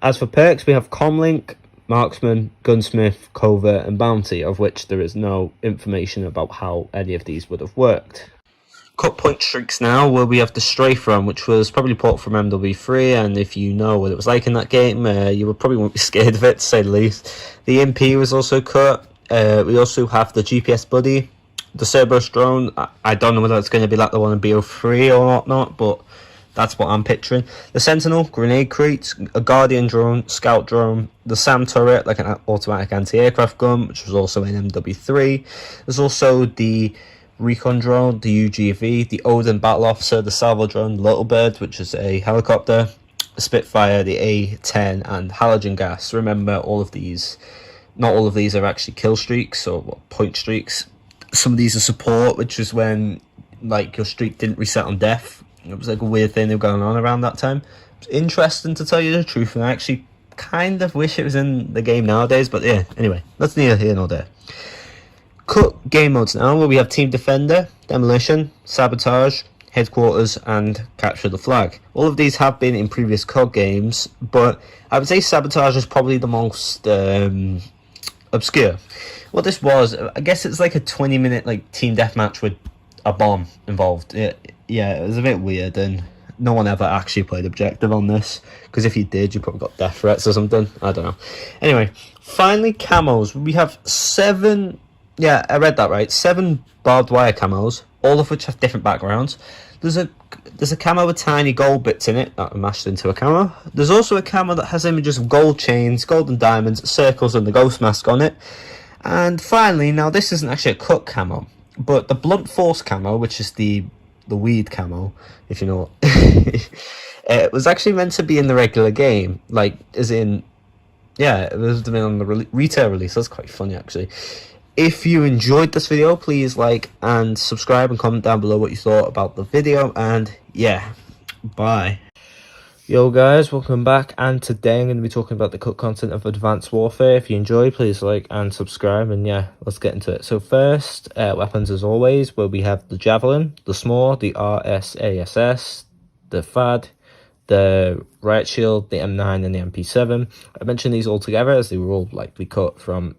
As for perks, we have Comlink, Marksman, Gunsmith, Covert, and Bounty, of which there is no information about how any of these would have worked. Cut point streaks now, where we have the Strafe Run, which was probably ported from MW3, and if you know what it was like in that game, you would probably won't be scared of it, to say the least. The MP was also cut. We also have the GPS Buddy, the Cerberus Drone. I don't know whether it's going to be like the one in BO3 or whatnot, but that's what I'm picturing. The Sentinel, Grenade Crates, a Guardian Drone, Scout Drone, the SAM Turret, like an automatic anti-aircraft gun, which was also in MW3. There's also the Recon Drone, the UGV, the Odin Battle Officer, the Salvo Drone, Little Bird, which is a helicopter, the Spitfire, the A-10, and Halogen Gas. Remember, all of these, not all of these are actually kill streaks or point streaks. Some of these are support, which is when like your streak didn't reset on death. It was like a weird thing that was going on around that time. It's interesting, to tell you the truth, and I actually kind of wish it was in the game nowadays, but yeah, anyway, that's neither here nor there. Cut game modes now, where we have Team Defender, Demolition, Sabotage, Headquarters, and Capture the Flag. All of these have been in previous COD games, but I would say Sabotage is probably the most obscure. What this was, I guess it's like a 20-minute like team deathmatch with a bomb involved. Yeah, it was a bit weird, and no one ever actually played objective on this, because if you did, you probably got death threats or something. I don't know. Anyway, finally, camos. We have 7... Yeah, I read that right. 7 barbed wire camos, all of which have different backgrounds. There's a camo with tiny gold bits in it that are mashed into a camo. There's also a camo that has images of gold chains, golden diamonds, circles, and the ghost mask on it. And finally, now this isn't actually a cut camo, but the blunt force camo, which is the weed camo, if you know, it was actually meant to be in the regular game, like as in, yeah, it was on the retail release. That's quite funny actually. If you enjoyed this video, please like and subscribe and comment down below what you thought about the video, and yeah, bye. Yo guys, welcome back, and today I'm going to be talking about the cut content of Advanced Warfare. If you enjoy, please like and subscribe, and yeah, let's get into it. So first, weapons as always, where we have the Javelin, the SMOR, the RSASS, the FAD, the Riot Shield, the M9 and the MP7. I mentioned these all together as they were all likely cut from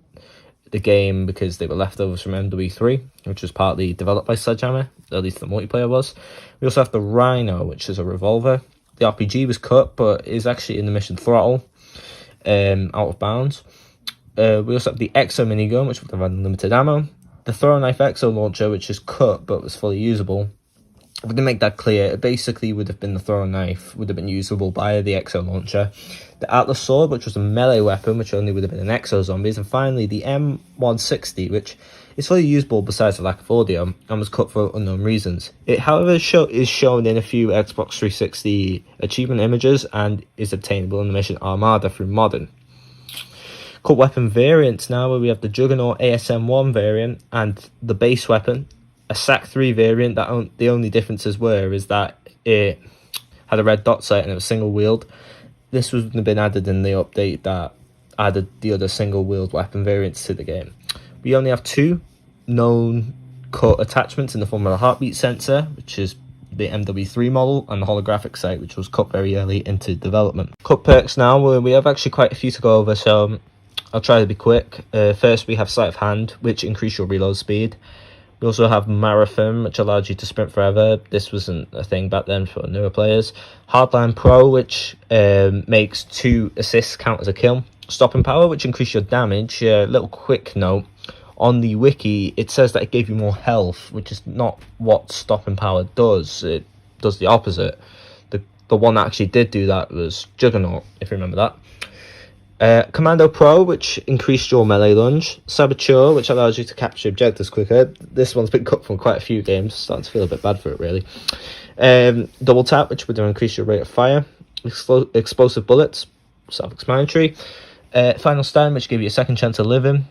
the game because they were leftovers from MW3, which was partly developed by Sledgehammer, at least the multiplayer was. We also have the Rhino, which is a revolver. The RPG was cut, but is actually in the mission Throttle, out of bounds. We also have the Exo minigun, which would have unlimited ammo. The Throw Knife Exo launcher, which is cut but was fully usable. If we didn't make that clear, it basically would have been the Throw Knife, would have been usable by the Exo launcher. The Atlas Sword, which was a melee weapon, which only would have been an Exo Zombies. And finally, the M160, which is fully usable besides the lack of audio, and was cut for unknown reasons. It, however, is shown in a few Xbox 360 achievement images, and is obtainable in the mission Armada through modding. Cut weapon variants now, where we have the Juggernaut ASM-1 variant, and the base weapon, a SAC-3 variant. That the only differences is that it had a red dot sight and it was single-wheeled. This would have been added in the update that added the other single-wheeled weapon variants to the game. We only have 2 known cut attachments in the form of a heartbeat sensor, which is the MW3 model, and the holographic sight, which was cut very early into development. Cut perks now, where we have actually quite a few to go over, so I'll try to be quick. First, we have Sleight of Hand, which increase your reload speed. We also have Marathon, which allows you to sprint forever. This wasn't a thing back then for newer players. Hardline Pro, which makes 2 assists count as a kill. Stopping Power, which increase your damage. Little quick note, on the wiki, it says that it gave you more health, which is not what Stopping Power does. It does the opposite. The one that actually did do that was Juggernaut, if you remember that. Commando Pro, which increased your melee lunge. Saboteur, which allows you to capture objectives quicker. This one's been cut from quite a few games, starting to feel a bit bad for it, really. Double Tap, which would increase your rate of fire. Explosive Bullets, self-explanatory. Final Stand, which gave you a second chance of living.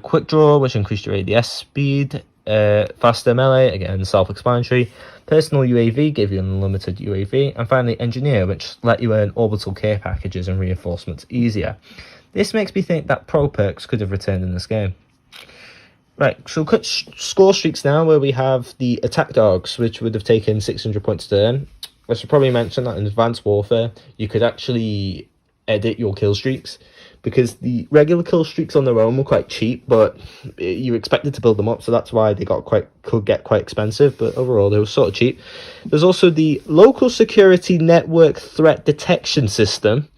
Quick Draw, which increased your ADS speed. Faster Melee, again, self-explanatory. Personal UAV gave you an unlimited UAV. And finally, Engineer, which let you earn orbital care packages and reinforcements easier. This makes me think that pro perks could have returned in this game. Right, so cut score streaks now, where we have the Attack Dogs, which would have taken 600 points to earn. I should probably mention that in Advanced Warfare, you could actually edit your kill streaks, because the regular kill streaks on their own were quite cheap, but you expected to build them up, so that's why they could get quite expensive, but overall they were sort of cheap. There's also the Local Security Network Threat Detection System.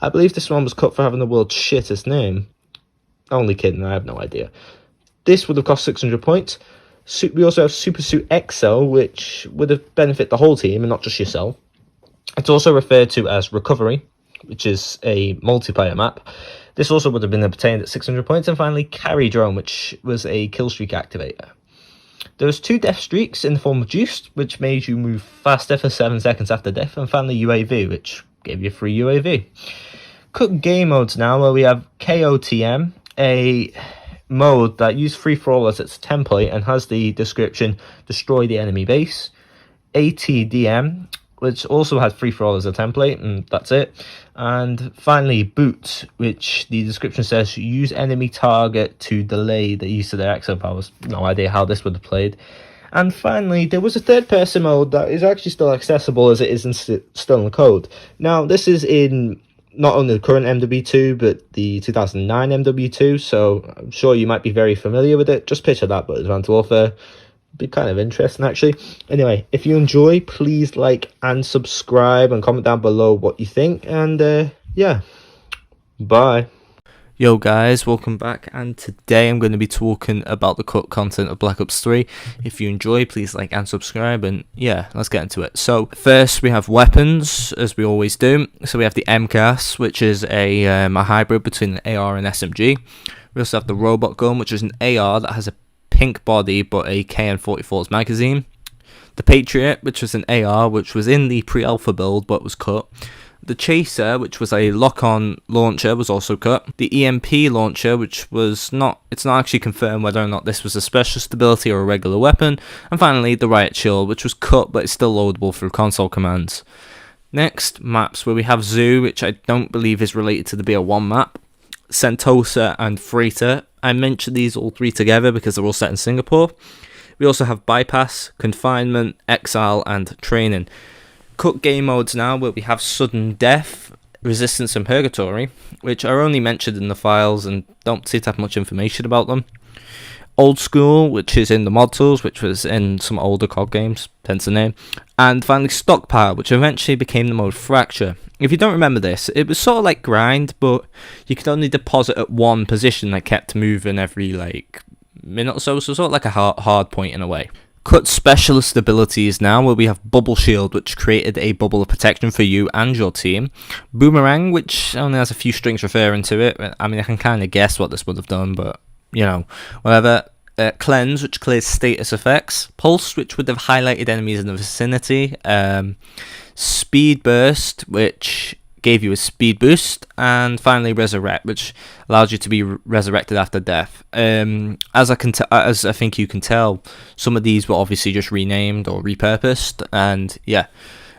I believe this one was cut for having the world's shittest name. Only kidding, I have no idea. This would have cost 600 points. We also have Super Suit XL, which would have benefited the whole team and not just yourself. It's also referred to as Recovery, which is a multiplayer map. This also would have been obtained at 600 points. And finally, Carry Drone, which was a kill streak activator. There was 2 death streaks in the form of Juiced, which made you move faster for 7 seconds after death. And finally, UAV, which gave you free UAV. Cut game modes now, where we have KOTM, a mode that uses free-for-all as its template and has the description, destroy the enemy base. ATDM, which also had free-for-all as a template, and that's it. And finally, Boot, which the description says, use enemy target to delay the use of their exo powers. No idea how this would have played. And finally, there was a third-person mode that is actually still accessible as it is still in the code. Now, this is in not only the current MW2, but the 2009 MW2, so I'm sure you might be very familiar with it. Just picture that, but Advanced Warfare. Be kind of interesting, actually. Anyway, if you enjoy, please like and subscribe and comment down below what you think. And yeah, bye. Yo guys, welcome back, and today I'm going to be talking about the cut content of Black Ops 3. If you enjoy, please like and subscribe, and yeah, let's get into it. So first we have weapons, as we always do. So we have the MCAS, which is a hybrid between an AR and SMG. We also have the Robot Gun, which is an AR that has a pink body but a KN-44's magazine. The Patriot, which was an AR which was in the pre-alpha build but was cut. The Chaser, which was a lock-on launcher, was also cut. The EMP launcher, which was not, it's not actually confirmed whether or not this was a special stability or a regular weapon. And finally, the Riot Shield, which was cut but is still loadable through console commands. Next, maps, where we have Zoo, which I don't believe is related to the BO1 map. Sentosa and Freighter. I mentioned these all 3 together because they're all set in Singapore. We also have Bypass, Confinement, Exile, and Training. Cook game modes now, where we have Sudden Death, Resistance, and Purgatory, which are only mentioned in the files and don't seem to have much information about them. Old School, which is in the mod tools, which was in some older COD games, hence the name. And finally Stockpile, which eventually became the mode Fracture. If you don't remember this, it was sort of like Grind, but you could only deposit at one position that kept moving every like minute or so, so sort of like a hard point in a way. Cut specialist abilities now, where we have Bubble Shield, which created a bubble of protection for you and your team. Boomerang, which only has a few strings referring to it. I mean, I can kind of guess what this would have done, but you know, whatever. Cleanse, which clears status effects. Pulse, which would have highlighted enemies in the vicinity. Speed Burst, which gave you a speed boost. And finally Resurrect, which allows you to be resurrected after death. As I think you can tell, some of these were obviously just renamed or repurposed. And yeah.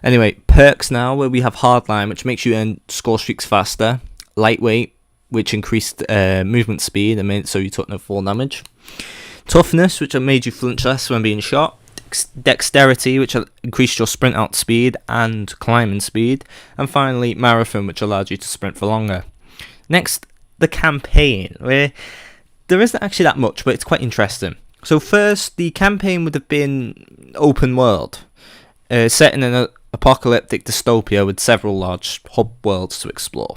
Anyway, perks now, where we have Hardline, which makes you end score streaks faster. Lightweight, which increased movement speed and made it so you took no fall damage. Toughness, which made you flinch less when being shot. Dexterity, which increased your sprint out speed and climbing speed. And finally, Marathon, which allowed you to sprint for longer. Next, the campaign, where there isn't actually that much, but it's quite interesting. So first, the campaign would have been open world, set in an apocalyptic dystopia with several large hub worlds to explore.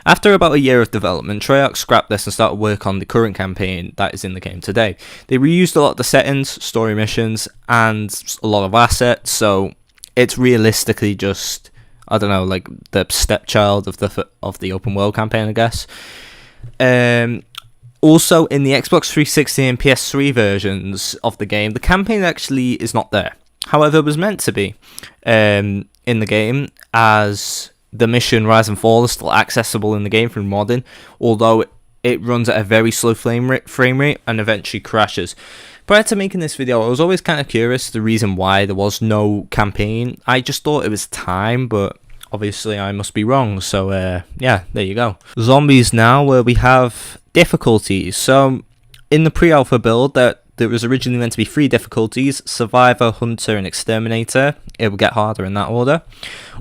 After about a year of development, Treyarch scrapped this and started work on the current campaign that is in the game today. They reused a lot of the settings, story missions, and a lot of assets, so it's realistically just, I don't know, like the stepchild of the open world campaign, I guess. Also, in the Xbox 360 and PS3 versions of the game, the campaign actually is not there. However, it was meant to be in the game, as the mission Rise and Fall is still accessible in the game through modding, although it runs at a very slow frame rate and eventually crashes. Prior to making this video, I was always kind of curious the reason why there was no campaign. I just thought it was time, but obviously I must be wrong, so yeah, there you go. Zombies now, where we have difficulties. So in the pre-alpha build, there was originally meant to be 3 difficulties: Survivor, Hunter, and Exterminator. It would get harder in that order.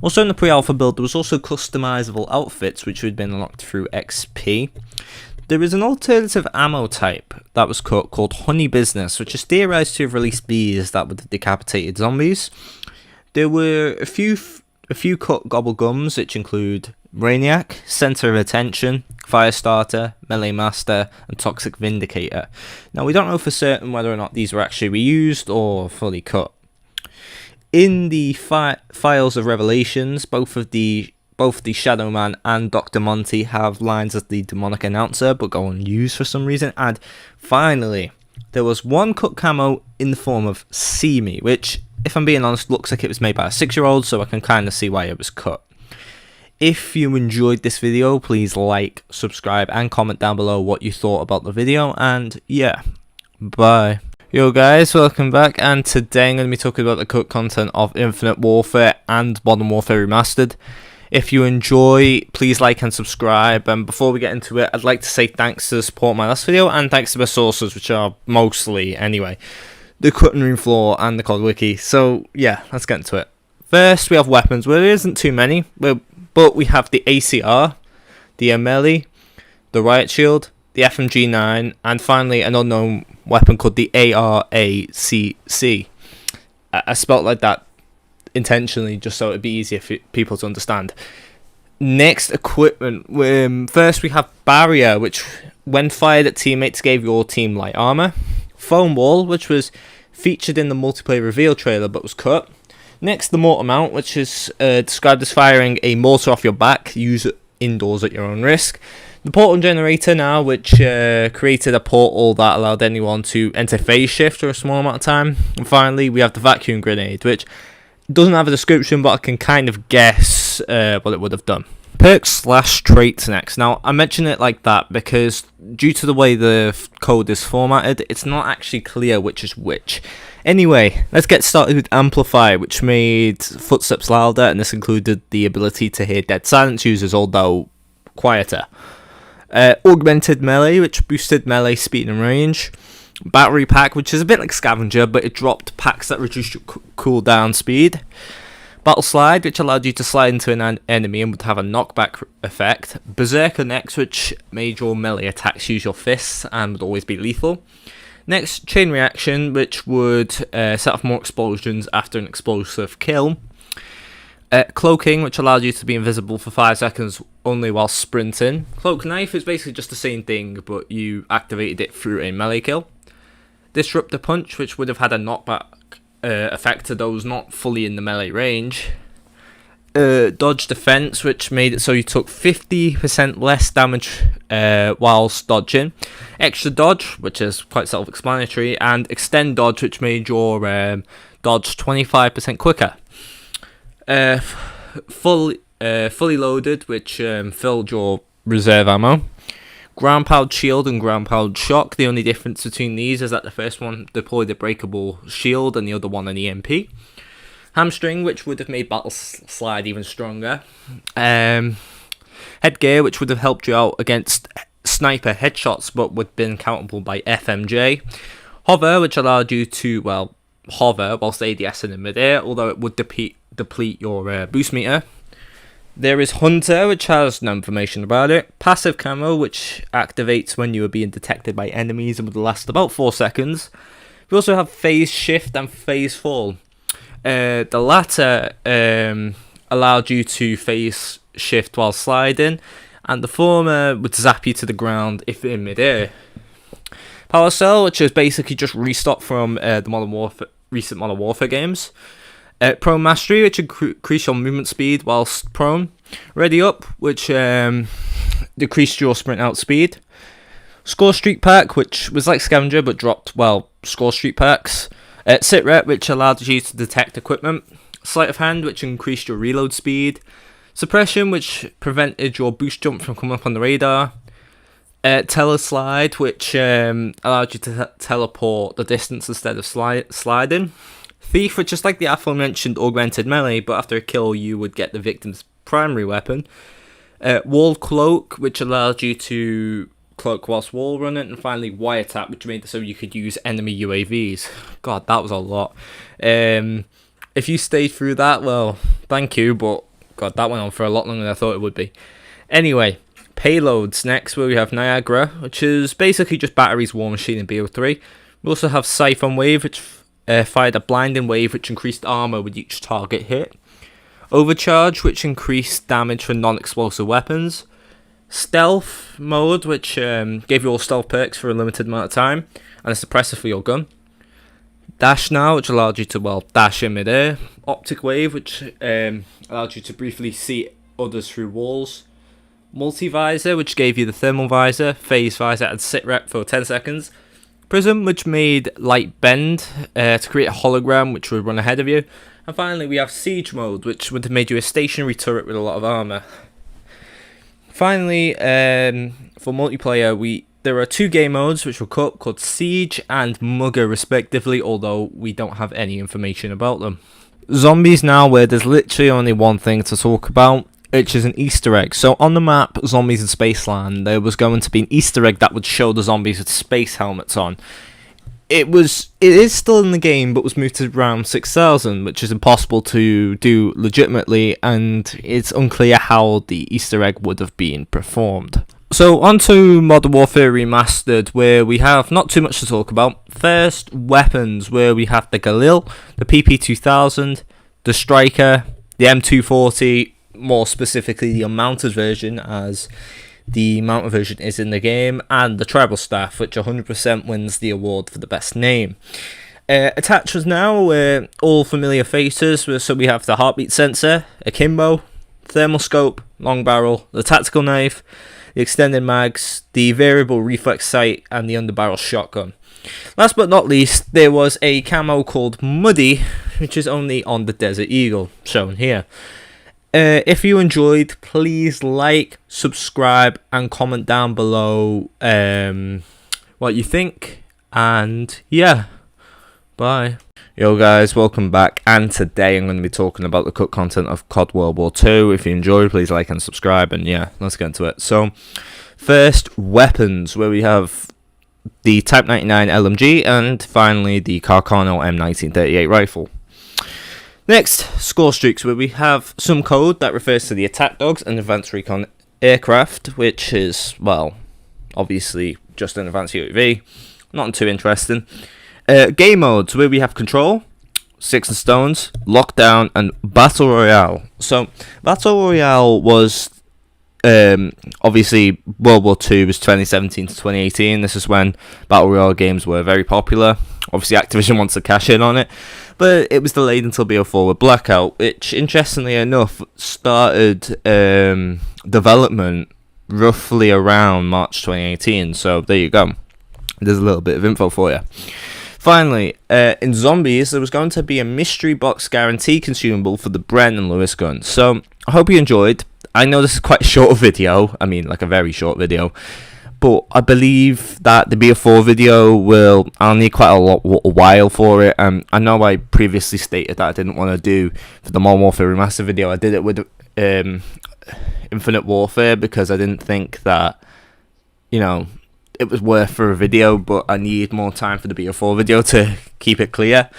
Also in the pre-alpha build, there was also customizable outfits, which had been unlocked through XP. There is an alternative ammo type that was cut called Honey Business, which is theorized to have released bees that would have decapitated zombies. There were a few cut gobble gums, which include Brainiac, Center of Attention, Firestarter, Melee Master, and Toxic Vindicator. Now, we don't know for certain whether or not these were actually reused or fully cut. In the Files of Revelations, both the Shadow Man and Dr. Monty have lines as the demonic announcer, but go unused for some reason. And finally, there was one cut camo in the form of See Me, which, if I'm being honest, looks like it was made by a 6-year-old, so I can kind of see why it was cut. If you enjoyed this video, please like, subscribe, and comment down below what you thought about the video, and yeah, bye. Yo guys, welcome back, and today I'm going to be talking about the cut content of Infinite Warfare and Modern Warfare Remastered. If you enjoy, please like and subscribe, and before we get into it, I'd like to say thanks to the support of my last video, and thanks to my sources, which are mostly, anyway, the Cutting Room Floor and the COD Wiki. So yeah, let's get into it. First, we have weapons. Well, there isn't too many, but we have the ACR, the MLE, the Riot Shield, the FMG9, and finally an unknown weapon called the ARACC. I spelt like that intentionally just so it'd be easier for people to understand. Next, equipment. First, we have Barrier, which when fired at teammates gave your team light armor. Foam Wall, which was featured in the multiplayer reveal trailer but was cut. Next, the Mortar Mount, which is described as firing a mortar off your back. Use it indoors at your own risk. The Portal Generator now, which created a portal that allowed anyone to enter phase shift for a small amount of time. And finally, we have the Vacuum Grenade, which doesn't have a description, but I can kind of guess what it would have done. Perks/traits next. Now, I mention it like that because due to the way the code is formatted, it's not actually clear which is which. Anyway, let's get started with Amplify, which made footsteps louder, and this included the ability to hear dead silence users, although quieter. Augmented Melee, which boosted melee speed and range. Battery Pack, which is a bit like Scavenger, but it dropped packs that reduced your cooldown speed. Battle Slide, which allowed you to slide into an enemy and would have a knockback effect. Berserker next, which made your melee attacks use your fists and would always be lethal. Next, Chain Reaction, which would set off more explosions after an explosive kill. Cloaking, which allowed you to be invisible for 5 seconds only while sprinting. Cloak Knife is basically just the same thing, but you activated it through a melee kill. Disruptor Punch, which would have had a knockback effect to those not fully in the melee range. Dodge Defense, which made it so you took 50% less damage whilst dodging. Extra Dodge, which is quite self-explanatory. And Extend Dodge, which made your dodge 25% quicker. Fully Loaded, which filled your reserve ammo. Ground Powered Shield and Ground Powered Shock. The only difference between these is that the first one deployed a breakable shield and the other one an EMP. Hamstring, which would have made Battle Slide even stronger. Headgear, which would have helped you out against sniper headshots but would have been countable by FMJ. Hover, which allowed you to, hover whilst ADSing in midair, although it would deplete your boost meter. There is Hunter, which has no information about it. Passive Camo, which activates when you are being detected by enemies and would last about 4 seconds. We also have Phase Shift and Phase Fall. The latter allowed you to phase shift while sliding, and the former would zap you to the ground if in midair. Power Cell, which is basically just restock from the recent Modern Warfare games. Prone Mastery, which increased your movement speed whilst prone. Ready Up, which decreased your sprint out speed. Score Streak Pack, which was like Scavenger but dropped, score streak packs. Sit Rep, which allowed you to detect equipment. Sleight of Hand, which increased your reload speed. Suppression, which prevented your boost jump from coming up on the radar. Teleslide, which allowed you to teleport the distance instead of sliding. Thief, which is like the aforementioned augmented melee, but after a kill you would get the victim's primary weapon. Wall Cloak, which allowed you to cloak whilst wall running. And finally Wiretap, which made it so you could use enemy UAVs. God, that was a lot. If you stayed through that, well, thank you, but God, that went on for a lot longer than I thought it would be. Anyway, payloads next, where we have Niagara, which is basically just Battery's War Machine in BO3. We also have Siphon Wave, which fired a blinding wave which increased armor with each target hit. Overcharge, which increased damage for non-explosive weapons. Stealth mode, which gave you all stealth perks for a limited amount of time, and a suppressor for your gun. Dash Now, which allowed you to, dash in midair. Optic Wave, which allowed you to briefly see others through walls. Multi-Visor, which gave you the thermal visor, phase visor, and sit rep for 10 seconds. Prism, which made light bend to create a hologram which would run ahead of you. And finally, we have Siege Mode, which would have made you a stationary turret with a lot of armor. Finally, for multiplayer, there are 2 game modes which were cut, called Siege and Mugger respectively, although we don't have any information about them. Zombies now, where there's literally only one thing to talk about, which is an Easter egg. So on the map, Zombies in Spaceland, there was going to be an Easter egg that would show the zombies with space helmets on. It is still in the game, but was moved to round 6000, which is impossible to do legitimately, and it's unclear how the Easter egg would have been performed. So on to Modern Warfare Remastered, where we have not too much to talk about. First, weapons, where we have the Galil, the PP2000, the Striker, the M240, more specifically the unmounted version, as the mounted version is in the game, and the Tribal Staff, which 100% wins the award for the best name. Attachments now, all familiar faces, so we have the heartbeat sensor, akimbo, thermal scope, long barrel, the tactical knife, the extended mags, the variable reflex sight, and the underbarrel shotgun. Last but not least, there was a camo called Muddy, which is only on the Desert Eagle, shown here. If you enjoyed, please like, subscribe, and comment down below what you think. And yeah, bye. Yo guys, welcome back. And today I'm going to be talking about the cut content of COD World War II. If you enjoyed, please like and subscribe. And yeah, let's get into it. So, first, weapons, where we have the Type 99 LMG and finally the Carcano M1938 rifle. Next, score streaks, where we have some code that refers to the attack dogs and advanced recon aircraft, which is, well, obviously just an advanced UAV. Not too interesting. Game modes, where we have control, Sticks and Stones, Lockdown, and Battle Royale. So, Battle Royale was obviously World War II was 2017 to 2018. This is when Battle Royale games were very popular. Obviously, Activision wants to cash in on it, but it was delayed until BO4 with Blackout, which, interestingly enough, started development roughly around March 2018. So, there you go. There's a little bit of info for you. Finally, in Zombies, there was going to be a mystery box guarantee consumable for the Bren and Lewis gun. So, I hope you enjoyed. I know this is quite a short video. I mean, like a very short video. But I believe that the BO4 video I'll need quite a while for it. I know I previously stated that I didn't want to do for the Modern Warfare Remastered video. I did it with Infinite Warfare because I didn't think that, it was worth for a video, but I need more time for the BO4 video to keep it clear.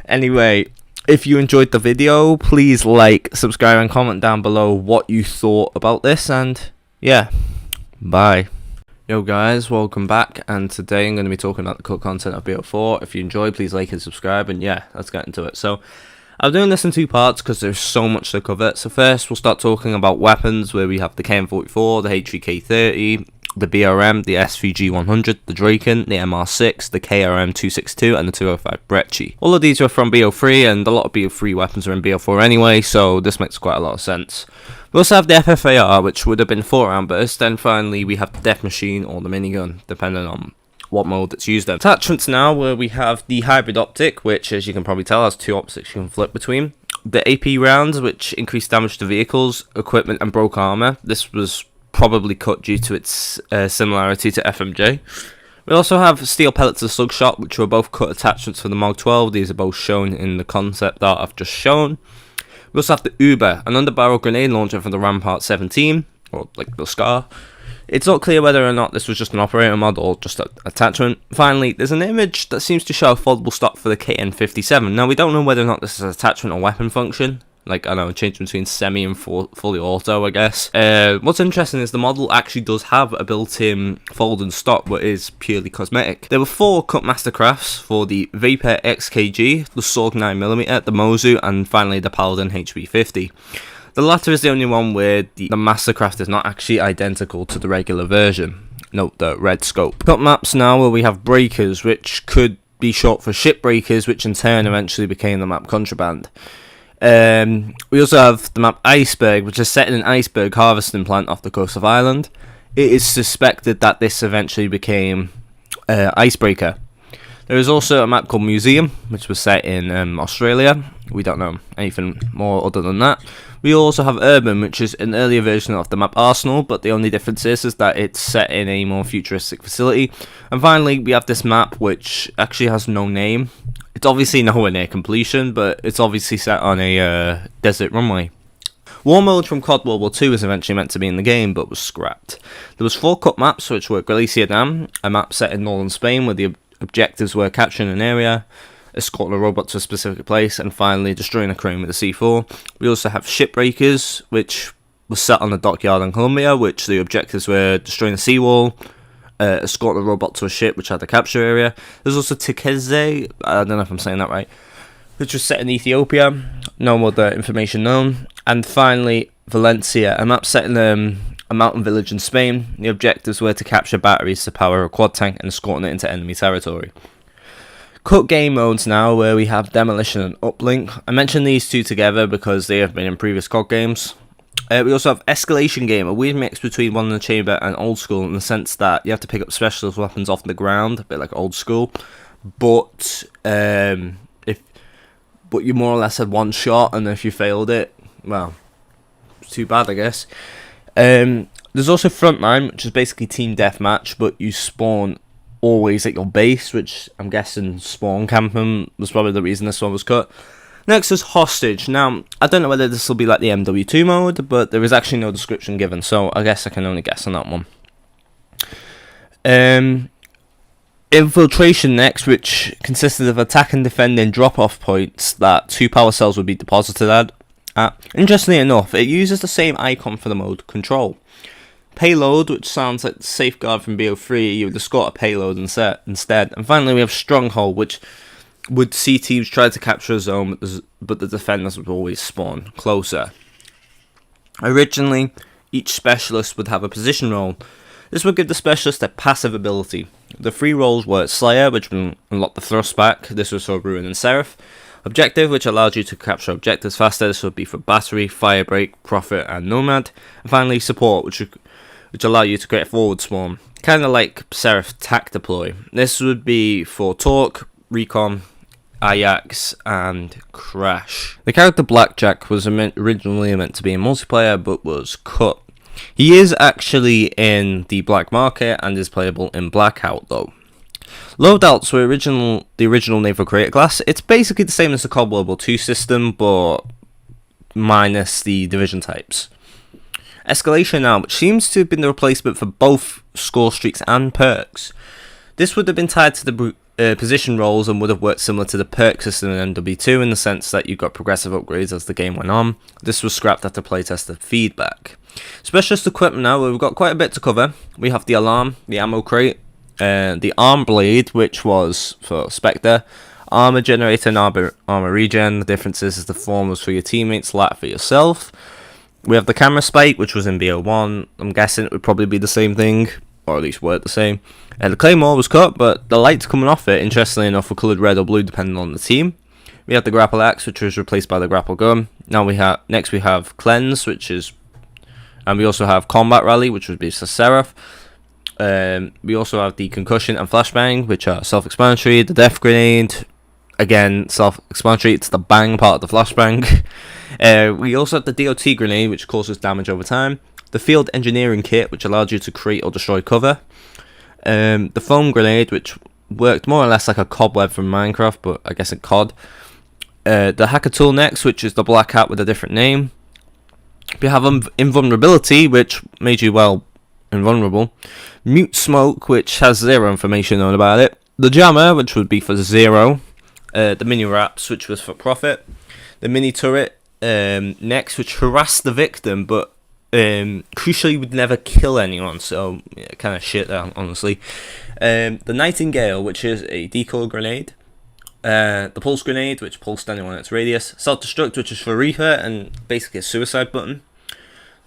Anyway, if you enjoyed the video, please like, subscribe, and comment down below what you thought about this, and yeah, bye. Yo guys, welcome back, and today I'm going to be talking about the cut content of BO4. If you enjoyed, please like and subscribe, and yeah, let's get into it. So, I'm doing this in two parts because there's so much to cover. So first, we'll start talking about weapons, where we have the KN-44, the HVK-30, the BRM, the SVG-100, the Draken, the MR6, the KRM-262, and the 205 Brecci. All of these are from BO3, and a lot of BO3 weapons are in BO4 anyway, so this makes quite a lot of sense. We also have the FFAR, which would have been 4-round burst, then finally we have the Death Machine or the minigun, depending on what mode it's used in. Attachments now, where we have the hybrid optic, which, as you can probably tell, has two optics you can flip between. The AP rounds, which increase damage to vehicles, equipment, and broke armor. This was probably cut due to its similarity to FMJ. We also have steel pellets of slugshot, which were both cut attachments for the Mag 12. These are both shown in the concept art I've just shown. We also have the Uber, an underbarrel grenade launcher from the Rampart 17, or like the Scar. It's not clear whether or not this was just an operator mod or just an attachment. Finally, there's an image that seems to show a foldable stock for the KN-57. Now, we don't know whether or not this is an attachment or weapon function. Like, I don't know, change between semi and fully auto, I guess. What's interesting is the model actually does have a built-in folding stock, but is purely cosmetic. There were 4 cut mastercrafts for the Vapor XKG, the Sorg 9mm, the Mozu, and finally the Paladin HB50. The latter is the only one where the mastercraft is not actually identical to the regular version. Note the red scope. Got maps now where we have breakers, which could be short for ship breakers, which in turn eventually became the map Contraband. We also have the map Iceberg, which is set in an iceberg harvesting plant off the coast of Ireland. It is suspected that this eventually became Icebreaker. There is also a map called Museum, which was set in Australia. We don't know anything more other than that. We also have Urban, which is an earlier version of the map Arsenal, but the only difference is that it's set in a more futuristic facility. And finally, we have this map, which actually has no name. It's obviously nowhere near completion, but it's obviously set on a desert runway. War mode from COD World War II was eventually meant to be in the game, but was scrapped. There was 4 cut maps, which were Galicia Dam, a map set in northern Spain, where the objectives were capturing an area, escorting a robot to a specific place, and finally destroying a crane with a C4. We also have Shipbreakers, which was set on the dockyard in Colombia, which the objectives were destroying a seawall, escorting a robot to a ship which had a capture area. There's also Tikeze, I don't know if I'm saying that right, which was set in Ethiopia, no other information known. And finally, Valencia, a map set in a mountain village in Spain. The objectives were to capture batteries to power a quad tank and escorting it into enemy territory. Cut game modes now, where we have Demolition and Uplink. I mentioned these two together because they have been in previous COD games. We also have Escalation Game, a weird mix between One in the Chamber and Old School, in the sense that you have to pick up specialist weapons off the ground, a bit like Old School, but you more or less had one shot, and if you failed it, well, it's too bad, I guess. There's also Frontline, which is basically team deathmatch, but you spawn always at your base, which I'm guessing spawn camping was probably the reason this one was cut. Next is Hostage. Now, I don't know whether this will be like the MW2 mode, but there is actually no description given, so I guess I can only guess on that one. Infiltration next, which consisted of attack and defending drop-off points that 2 power cells would be deposited at. Interestingly enough, it uses the same icon for the mode control. Payload, which sounds like Safeguard from BO3, you would escort a payload instead. And finally we have Stronghold, which would see teams try to capture a zone, but the defenders would always spawn closer. Originally, each specialist would have a position role. This would give the specialist a passive ability. The 3 roles were Slayer, which would unlock the thrust back. This was for Ruin and Seraph. Objective, which allowed you to capture objectives faster. This would be for Battery, Firebreak, Prophet, and Nomad. And finally, Support, which allow you to create a forward swarm, kind of like Seraph Tac Deploy. This would be for Torque, Recon, Ajax, and Crash. The character Blackjack was originally meant to be in multiplayer, but was cut. He is actually in the black market and is playable in Blackout though. Loadouts were the original Naval Creator class. It's basically the same as the COD World War II system, but minus the division types. Escalation now, which seems to have been the replacement for both score streaks and perks. This would have been tied to the position roles and would have worked similar to the perk system in MW2 in the sense that you got progressive upgrades as the game went on. This was scrapped after playtester feedback. Specialist equipment now, we've got quite a bit to cover. We have the alarm, the ammo crate, the arm blade, which was for Spectre, armor generator and armor regen. The difference is the form was for your teammates, light for yourself. We have the camera spike, which was in BO1. I'm guessing it would probably be the same thing, or at least work the same. The claymore was cut, but the lights coming off it, interestingly enough, were coloured red or blue depending on the team. We have the grapple axe, which was replaced by the grapple gun. Next we have cleanse, and we also have combat rally, which would be for Seraph. We also have the concussion and flashbang, which are self-explanatory. The death grenade, again self-explanatory. It's the bang part of the flashbang. We also have the DOT grenade, which causes damage over time. The field engineering kit, which allowed you to create or destroy cover. The foam grenade, which worked more or less like a cobweb from Minecraft, but I guess in COD. The hacker tool next, which is the black hat with a different name. We have invulnerability, which made you, well, invulnerable. Mute smoke, which has 0 information known about it. The jammer, which would be for 0. The mini wraps, which was for Prophet. The mini turret next, which harassed the victim, but crucially would never kill anyone, so yeah, kind of shit honestly. The Nightingale, which is a decoy grenade. The pulse grenade, which pulsed anyone in its radius. Self-destruct, which is for Reaper and basically a suicide button.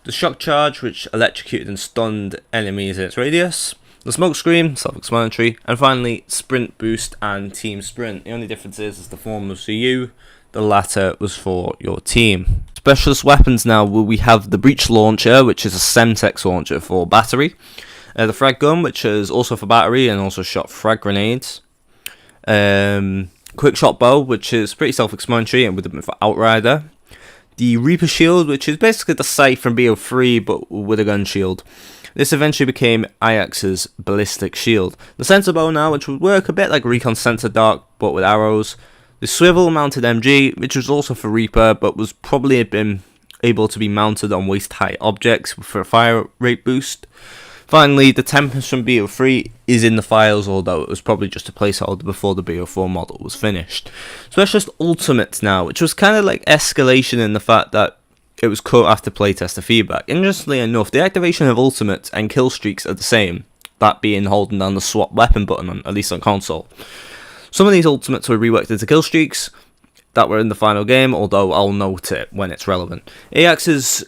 The shock charge, which electrocuted and stunned enemies in its radius. The smoke screen, self-explanatory. And finally, sprint boost and team sprint. The only difference is the former was for you, the latter was for your team. Specialist weapons now, we have the breach launcher, which is a Semtex launcher for battery. The frag gun, which is also for battery and also shot frag grenades. Quick shot bow, which is pretty self-explanatory and would have been for Outrider. The Reaper shield, which is basically the Scythe from BO3 but with a gun shield. This eventually became Ajax's ballistic shield. The sensor bow now, which would work a bit like Recon Sensor Dark but with arrows. The swivel mounted MG, which was also for Reaper but was probably been able to be mounted on waist height objects for a fire rate boost. Finally, the Tempest from BO3 is in the files, although it was probably just a placeholder before the BO4 model was finished. Specialist Ultimates now, which was kind of like Escalation in the fact that it was cut after playtester feedback. Interestingly enough, the activation of Ultimates and kill streaks are the same, that being holding down the swap weapon button, at least on console. Some of these Ultimates were reworked into kill streaks that were in the final game, although I'll note it when it's relevant. Ajax's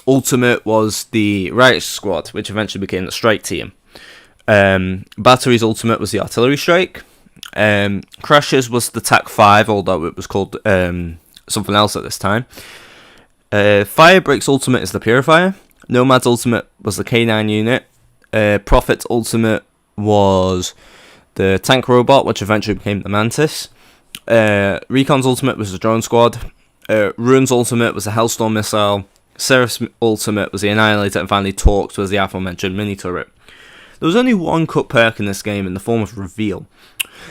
Ultimate was the Riot Squad, which eventually became the Strike Team. Battery's Ultimate was the Artillery Strike. Crash's was the TAC 5, although it was called something else at this time. Firebreak's Ultimate is the Purifier. Nomad's Ultimate was the K9 unit. Prophet's Ultimate was the Tank Robot, which eventually became the Mantis. Recon's Ultimate was the Drone Squad. Ruin's Ultimate was the Hellstorm Missile. Seraph's Ultimate was the Annihilator, and finally Torque's was the aforementioned mini turret. There was only one cut perk in this game in the form of Reveal.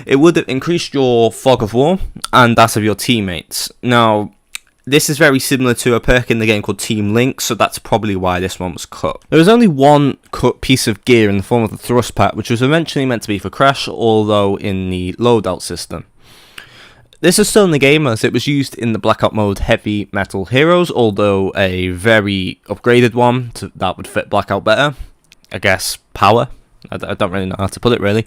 It would have increased your fog of war and that of your teammates. Now, this is very similar to a perk in the game called Team Link, so that's probably why this one was cut. There was only one cut piece of gear in the form of the thrust pack, which was eventually meant to be for Crash, although in the loadout system. This is still in the game as it was used in the Blackout mode Heavy Metal Heroes, although a very upgraded one that would fit Blackout better. I guess power. I don't really know how to put it really.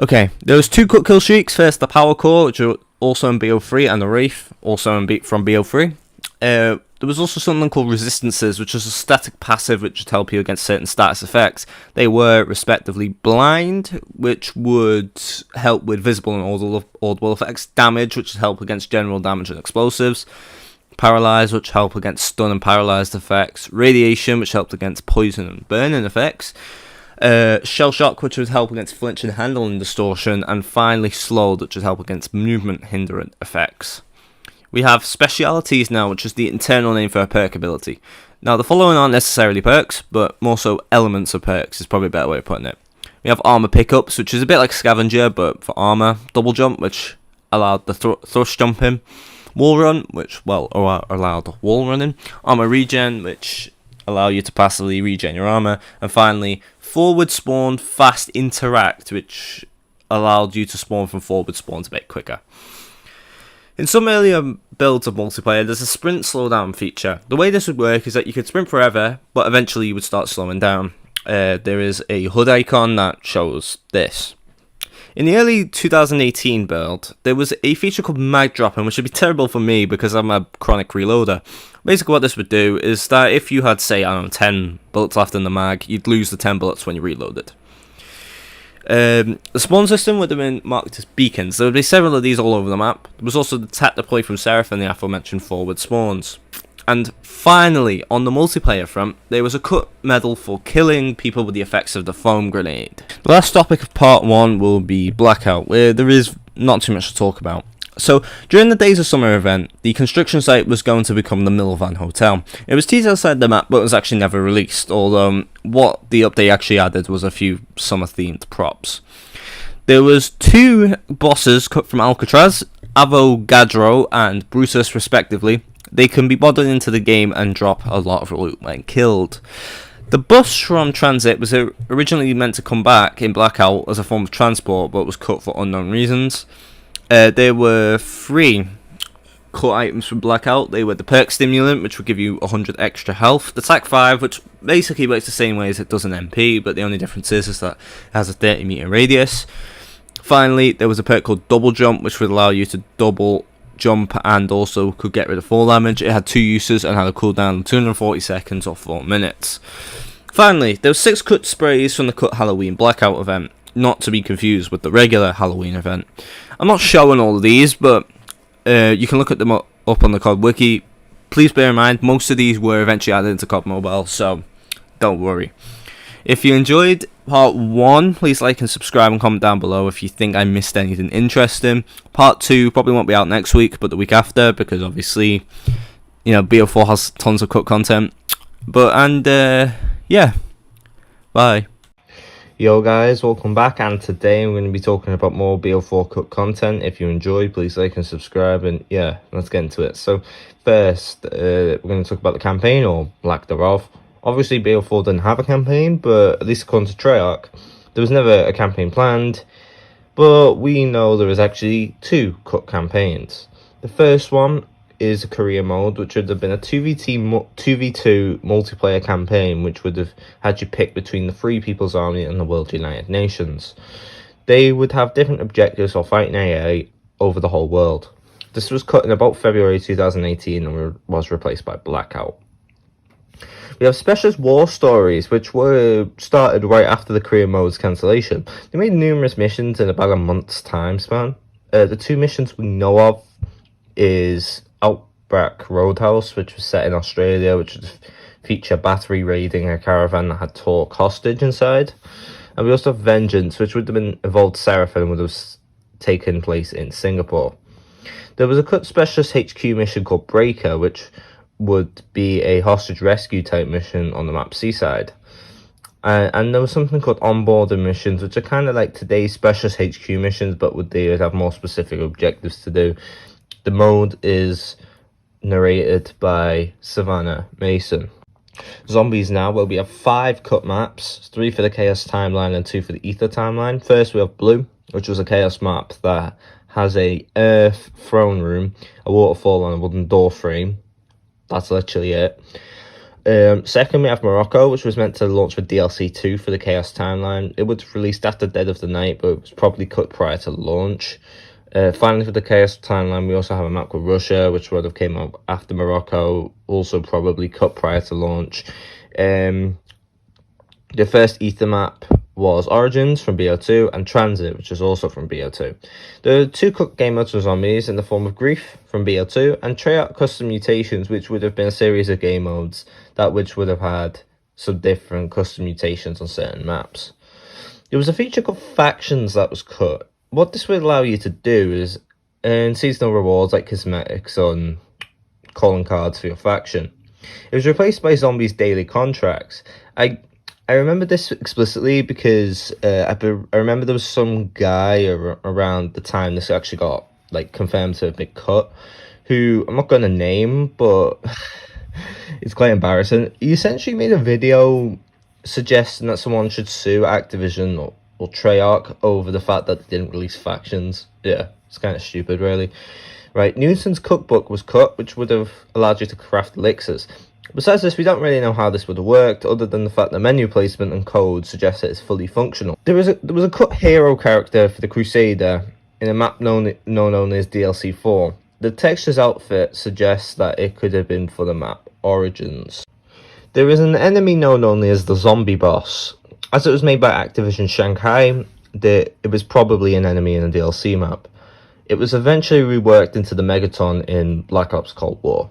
Okay, there was 2 cut kill streaks. First the Power Core, which are also in BO3, and the Wraith, also from BO3. There was also something called Resistances, which was a static passive which would help you against certain status effects. They were respectively Blind, which would help with visible and audible effects, Damage, which would help against general damage and explosives, Paralyze, which help against stun and paralyzed effects, Radiation, which helped against poison and burning effects, Shell Shock, which would help against flinch and handling distortion, and finally Slowed, which would help against movement hindrance effects. We have Specialities now, which is the internal name for a perk ability. Now, the following aren't necessarily perks, but more so elements of perks is probably a better way of putting it. We have Armor Pickups, which is a bit like Scavenger, but for armor. Double Jump, which allowed the thrust jumping. Wall Run, which, allowed wall running. Armor Regen, which allow you to passively regen your armor. And finally, Forward Spawn Fast Interact, which allowed you to spawn from forward spawns a bit quicker. In some earlier builds of multiplayer, there's a sprint slowdown feature. The way this would work is that you could sprint forever, but eventually you would start slowing down. There is a HUD icon that shows this. In the early 2018 build, there was a feature called mag dropping, which would be terrible for me because I'm a chronic reloader. Basically what this would do is that if you had, say, 10 bullets left in the mag, you'd lose the 10 bullets when you reloaded. The spawn system would have been marked as beacons. There would be several of these all over the map. There was also the tap deploy from Seraph and the aforementioned forward spawns. And finally, on the multiplayer front, there was a cut medal for killing people with the effects of the foam grenade. The last topic of part 1 will be Blackout, where there is not too much to talk about. So, during the Days of Summer event, the construction site was going to become the Millvan Hotel. It was teased outside the map, but was actually never released, although what the update actually added was a few summer-themed props. There was 2 bosses cut from Alcatraz, Avogadro and Brutus respectively. They can be modded into the game and drop a lot of loot when killed. The bus from Transit was originally meant to come back in Blackout as a form of transport, but was cut for unknown reasons. There were 3 cut items from Blackout. They were the Perk Stimulant, which would give you 100 extra health. The TAC 5, which basically works the same way as it does an MP, but the only difference is that it has a 30 meter radius. Finally, there was a perk called Double Jump, which would allow you to double jump and also could get rid of fall damage. It had 2 uses and had a cooldown of 240 seconds or 4 minutes. Finally, there were 6 cut sprays from the Cut Halloween Blackout event, not to be confused with the regular Halloween event. I'm not showing all of these, but you can look at them up on the COD wiki. Please bear in mind, most of these were eventually added into COD Mobile, so don't worry. If you enjoyed part 1, please like and subscribe and comment down below if you think I missed anything interesting. Part 2 probably won't be out next week, but the week after, because obviously, BO4 has tons of cut content. Yeah, bye. Yo guys, welcome back, and today I'm going to be talking about more BO4 cut content. If you enjoyed, please like and subscribe, and yeah, let's get into it. So first, we're going to talk about the campaign, or lack thereof. Obviously BO4 didn't have a campaign, but at least according to Treyarch, there was never a campaign planned, but we know there was actually 2 cut campaigns. The first one is a career mode, which would have been a 2v2 multiplayer campaign, which would have had you pick between the Free People's Army and the World United Nations. They would have different objectives for fighting AA over the whole world. This was cut in about February 2018 and was replaced by Blackout. We have Specialist War Stories, which were started right after the career mode's cancellation. They made numerous missions in about a month's time span. The 2 missions we know of is Outback Roadhouse, which was set in Australia, which would feature battery raiding a caravan that had Torque hostage inside. And we also have Vengeance, which would have been Evolved Seraph and would have taken place in Singapore. There was a cut Specialist HQ mission called Breaker, which would be a hostage rescue type mission on the map Seaside. And there was something called onboarding missions, which are kind of like today's Specialist HQ missions, but they would have more specific objectives to do. The mode is narrated by Savannah Mason. Zombies now, well, we have 5 cut maps, 3 for the Chaos timeline and 2 for the Ether timeline. First we have Blue, which was a Chaos map that has a Earth throne room, a waterfall and a wooden door frame. That's literally it. Second, we have Morocco, which was meant to launch with DLC 2 for the Chaos timeline. It was released after Dead of the Night, but it was probably cut prior to launch. Finally, for the Chaos timeline, we also have a map called Russia, which would have came out after Morocco, also probably cut prior to launch. The first Ether map was Origins from BO2 and Transit, which is also from BO2. There are 2 cut game modes for zombies in the form of Grief from BO2 and Treyarch Custom Mutations, which would have been a series of game modes that which would have had some different custom mutations on certain maps. There was a feature called Factions that was cut. What this would allow you to do is earn seasonal rewards like cosmetics on calling cards for your faction. It was replaced by zombies daily contracts. I remember this explicitly because I remember there was some guy around the time this actually got like confirmed to have been cut, who I'm not going to name, but it's quite embarrassing. He essentially made a video suggesting that someone should sue Activision or Treyarch over the fact that they didn't release factions. Yeah, it's kind of stupid, really. Right, Newton's cookbook was cut, which would have allowed you to craft elixirs. Besides this, we don't really know how this would have worked, other than the fact that menu placement and code suggests that it's fully functional. There was a cut hero character for the Crusader in a map known only as DLC 4. The texture's outfit suggests that it could have been for the map Origins. There is an enemy known only as the Zombie Boss. As it was made by Activision Shanghai, it was probably an enemy in a DLC map. It was eventually reworked into the Megaton in Black Ops Cold War.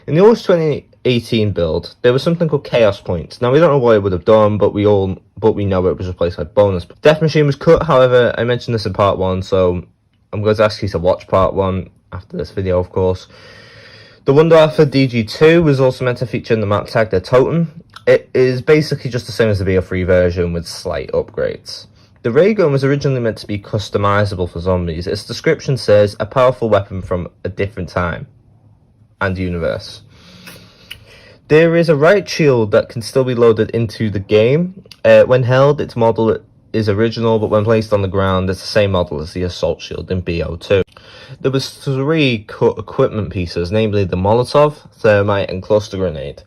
In the August 2018 build, there was something called Chaos Points. Now, we don't know what it would have done, but we know it was replaced by bonus. Death Machine was cut, however, I mentioned this in part 1, so I'm going to ask you to watch part 1 after this video, of course. The Wonder Alpha DG2 was also meant to feature in the map tag, the Totem. It is basically just the same as the BO3 version with slight upgrades. The ray gun was originally meant to be customizable for zombies. Its description says, a powerful weapon from a different time and universe. There is a right shield that can still be loaded into the game. When held, its model is original, but when placed on the ground, it's the same model as the assault shield in BO2. There was 3 cut equipment pieces, namely the Molotov, Thermite, and Cluster Grenade.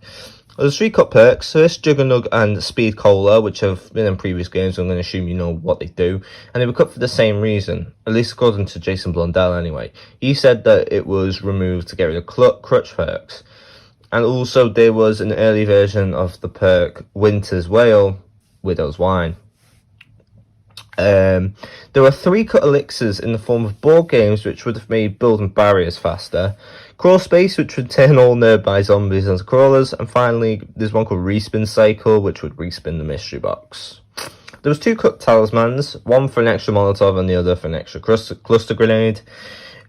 There's 3 cut perks, first Juggernog and Speed Cola, which have been in previous games, so I'm going to assume you know what they do, and they were cut for the same reason, at least according to Jason Blundell anyway. He said that it was removed to get rid of crutch perks, and also there was an early version of the perk Winter's Whale, Widow's Wine. There were 3 cut elixirs in the form of board games, which would have made building barriers faster, Crawl Space, which would turn all nearby zombies into crawlers, and finally there's one called Respin Cycle, which would respin the mystery box. There was 2 cut talismans, one for an extra Molotov and the other for an extra cluster grenade.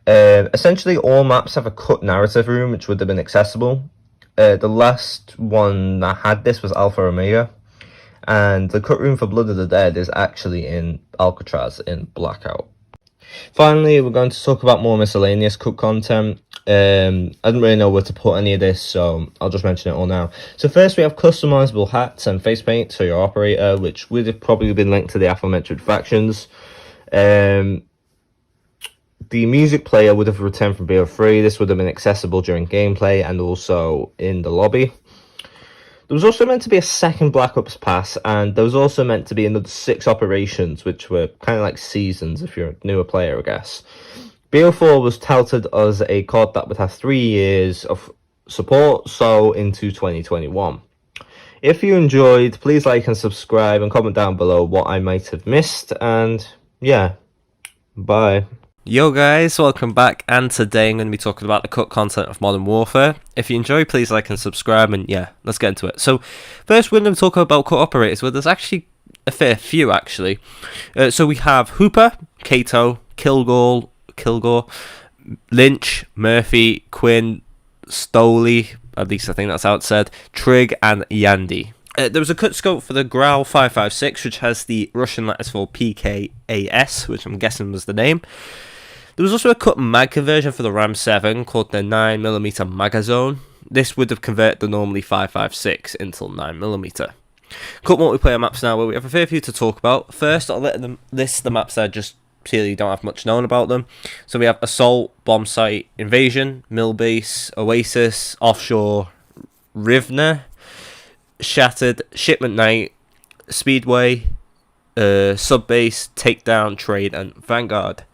Essentially all maps have a cut narrative room, which would have been accessible. The last one that had this was Alpha Omega. And the cut room for Blood of the Dead is actually in Alcatraz in Blackout. Finally, we're going to talk about more miscellaneous cut content. I didn't really know where to put any of this, so I'll just mention it all now. So first we have customizable hats and face paint for your operator, which would have probably been linked to the aforementioned factions. The music player would have returned from BO3. This would have been accessible during gameplay and also in the lobby. There was also meant to be a second Black Ops pass, and there was also meant to be another 6 operations, which were kind of like seasons if you're a newer player, I guess. BO4 was touted as a COD that would have 3 years of support, so into 2021. If you enjoyed, please like and subscribe and comment down below what I might have missed, and yeah, bye. Yo guys, welcome back, and today I'm going to be talking about the cut content of Modern Warfare. If you enjoy, please like and subscribe, and yeah, let's get into it. So first we're going to talk about cut operators, where there's actually a fair few actually. So we have Hooper, Kato, Kilgore, Lynch, Murphy, Quinn, Stoley, at least I think that's how it's said, Trig, and Yandy. There was a cut scope for the Grau 556, which has the Russian letters for PKAS, which I'm guessing was the name. There was also a cut mag conversion for the Ram 7 called the 9mm Magazone. This would have converted the normally 5.56 into 9mm. Cut multiplayer maps now, where we have a fair few to talk about. First, I'll list the maps that just clearly don't have much known about them. So we have Assault, Bomb Site, Invasion, Mill Base, Oasis, Offshore, Rivner, Shattered, Shipment Night, Speedway, Subbase, Takedown, Trade, and Vanguard.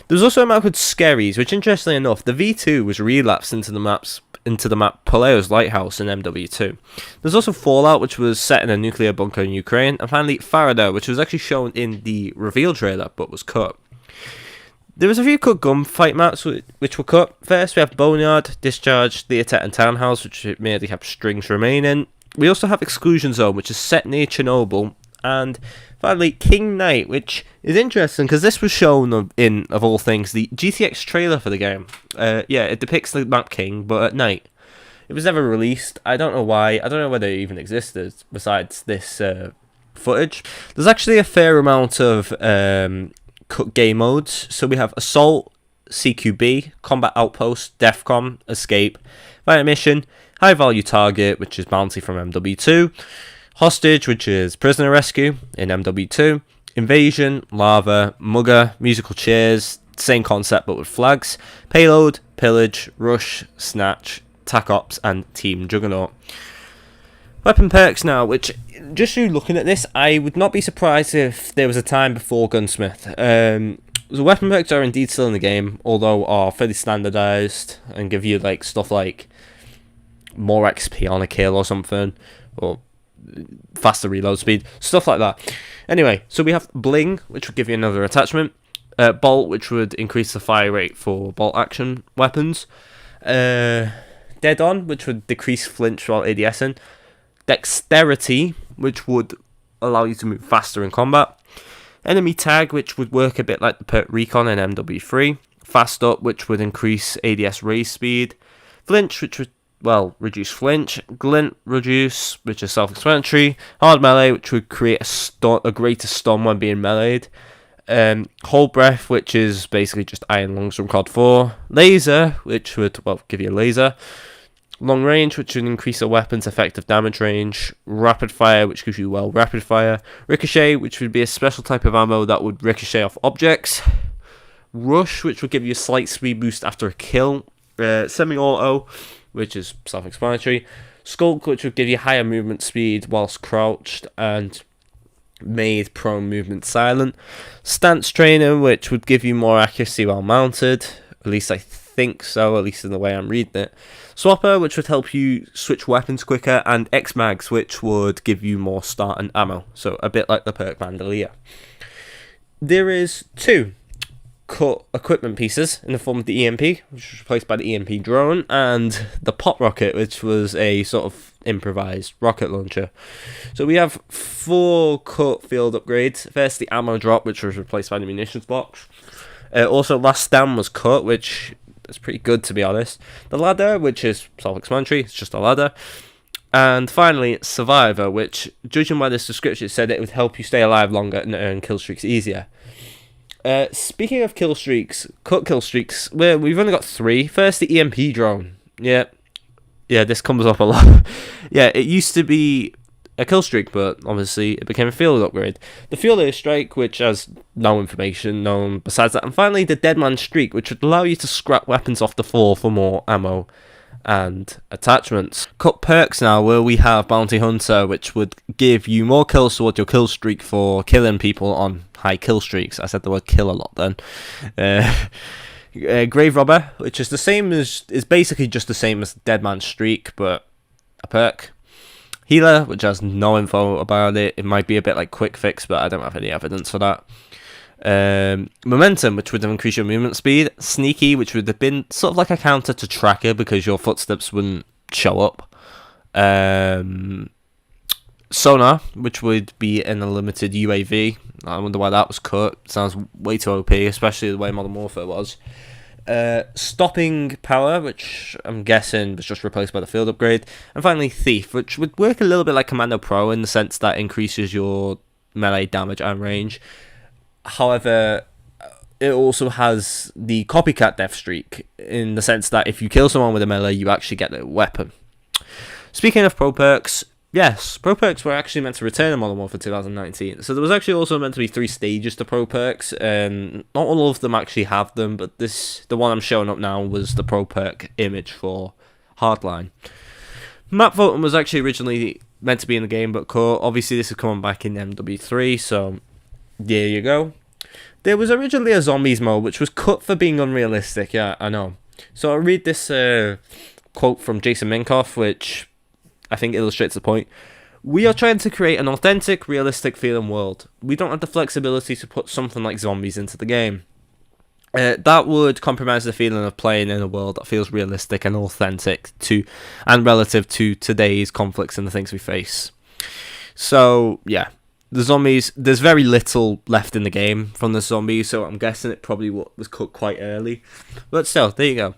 There was also a map called Skerries, which interestingly enough, the V2 was relapsed into the map Polaris Lighthouse in MW2. There's also Fallout, which was set in a nuclear bunker in Ukraine, and finally Faraday, which was actually shown in the reveal trailer but was cut. There was a few cut gunfight maps which were cut. First, we have Boneyard, Discharge, Theatre, and Townhouse, which merely have strings remaining. We also have Exclusion Zone, which is set near Chernobyl, and finally King Knight, which is interesting because this was shown in, of all things, the GTX trailer for the game. It depicts the map King, but at night. It was never released. I don't know why. I don't know whether it even existed besides this footage. There's actually a fair amount of cut game modes. So we have Assault, CQB, Combat Outpost, DEFCON, Escape, Fight Mission, High Value Target, which is Bounty from MW2, Hostage, which is Prisoner Rescue in MW2, Invasion, Lava, Mugger, Musical Chairs, same concept but with flags, Payload, Pillage, Rush, Snatch, TAC Ops, and Team Juggernaut. Weapon perks now, which, just through looking at this, I would not be surprised if there was a time before Gunsmith. The weapon perks are indeed still in the game, although are fairly standardized and give you stuff like more XP on a kill or something, or faster reload speed, stuff like that. Anyway, so we have Bling, which would give you another attachment, Bolt, which would increase the fire rate for bolt action weapons, Dead On, which would decrease flinch while ADSing, Dexterity, which would allow you to move faster in combat, Enemy Tag, which would work a bit like the perk Recon in MW3, Fast Up, which would increase ADS raise speed, Flinch, which would reduce flinch, Glint, reduce, which is self-explanatory, Hard Melee, which would create a greater stun when being meleeed, Hold Breath, which is basically just Iron Lungs from COD 4, Laser, which would, give you a laser, Long Range, which would increase a weapon's effective damage range, Rapid Fire, which gives you rapid fire, Ricochet, which would be a special type of ammo that would ricochet off objects, Rush, which would give you a slight speed boost after a kill, Semi-Auto, which is self-explanatory, Skulk, which would give you higher movement speed whilst crouched and made prone movement silent, Stance Trainer, which would give you more accuracy while mounted, at least I think so, at least in the way I'm reading it, Swapper, which would help you switch weapons quicker, and X-Mags, which would give you more start and ammo, so a bit like the perk Bandolier. There is 2 cut equipment pieces in the form of the EMP, which was replaced by the EMP drone, and the Pop Rocket, which was a sort of improvised rocket launcher. So we have 4 cut field upgrades. First, the ammo drop, which was replaced by the munitions box. Also, Last Stand was cut, which is pretty good, to be honest. The ladder, which is self-explanatory, it's just a ladder. And finally, Survivor, which, judging by this description, it said it would help you stay alive longer and earn kill streaks easier. Speaking of kill streaks, cut kill streaks, we've only got 3. First, the EMP drone. Yeah, this comes up a lot. It used to be a kill streak, but obviously it became a field upgrade. The field airstrike, which has no information known besides that. And finally, the Deadman Streak, which would allow you to scrap weapons off the floor for more ammo and attachments. Cut perks now, where we have Bounty Hunter, which would give you more kills towards your kill streak for killing people on high kill streaks. I said the word kill a lot then. Grave Robber, which is basically just the same as Deadman Streak, but a perk. Healer, which has no info about it. It might be a bit like Quick Fix, but I don't have any evidence for that. Momentum, which would increase your movement speed. Sneaky, which would have been sort of like a counter to Tracker because your footsteps wouldn't show up. Sonar, which would be in a limited UAV. I wonder why that was cut. Sounds way too OP, especially the way Modern Warfare was. Stopping Power, which I'm guessing was just replaced by the field upgrade. And finally, Thief, which would work a little bit like Commando Pro in the sense that increases your melee damage and range. However, it also has the copycat death streak, in the sense that if you kill someone with a melee, you actually get their weapon. Speaking of pro perks, yes, pro perks were actually meant to return in Modern Warfare 2019. So there was actually also meant to be 3 stages to pro perks, and not all of them actually have them, but the one I'm showing up now was the pro perk image for Hardline. Map voting was actually originally meant to be in the game, but cut. Obviously, this is coming back in MW3, so there you go. There was originally a zombies mode, which was cut for being unrealistic. Yeah, I know. So I'll read this quote from Jason Minkoff, which I think illustrates the point. We are trying to create an authentic, realistic feeling world. We don't have the flexibility to put something like zombies into the game. That would compromise the feeling of playing in a world that feels realistic and authentic and relative to today's conflicts and the things we face. So, yeah. The zombies, there's very little left in the game from the zombies, so I'm guessing it probably was cut quite early. But still, there you go.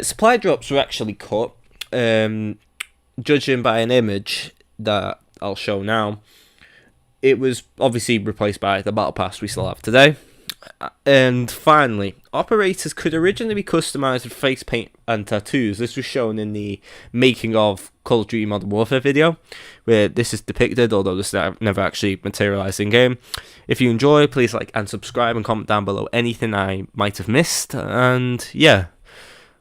Supply drops were actually cut, judging by an image that I'll show now. It was obviously replaced by the Battle Pass we still have today. And finally, operators could originally be customized with face paint and tattoos. This was shown in the making of Call of Duty Modern Warfare video, where this is depicted, although this never actually materialized in game. If you enjoy, please like and subscribe and comment down below anything I might have missed. And yeah,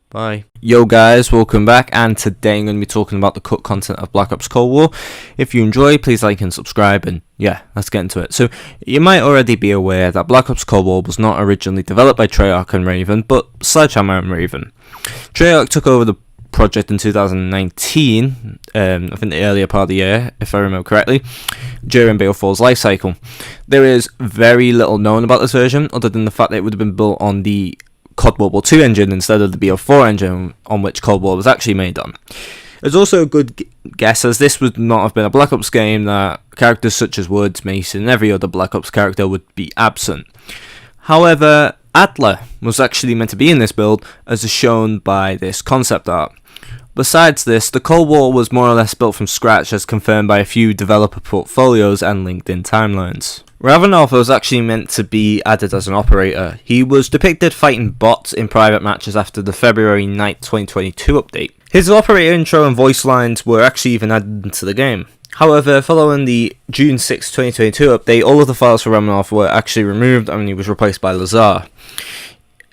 bye. Yo guys, welcome back, and today I'm going to be talking about the cut content of Black Ops Cold War. If you enjoy, please like and subscribe, and yeah, let's get into it. So, you might already be aware that Black Ops Cold War was not originally developed by Treyarch and Raven, but Sledgehammer and Raven. Treyarch took over the project in 2019, I think the earlier part of the year, if I remember correctly, during BO4's life cycle. There is very little known about this version, other than the fact that it would have been built on the COD World War II engine instead of the BO4 engine on which Cold War was actually made on. It's also a good guess, as this would not have been a Black Ops game that characters such as Woods, Mason, and every other Black Ops character would be absent. However, Adler was actually meant to be in this build, as is shown by this concept art. Besides this, the Cold War was more or less built from scratch, as confirmed by a few developer portfolios and LinkedIn timelines. Ravenov was actually meant to be added as an operator. He was depicted fighting bots in private matches after the February 9th, 2022 update. His operator intro and voice lines were actually even added into the game. However, following the June 6, 2022 update, all of the files for Ravenov were actually removed and he was replaced by Lazar.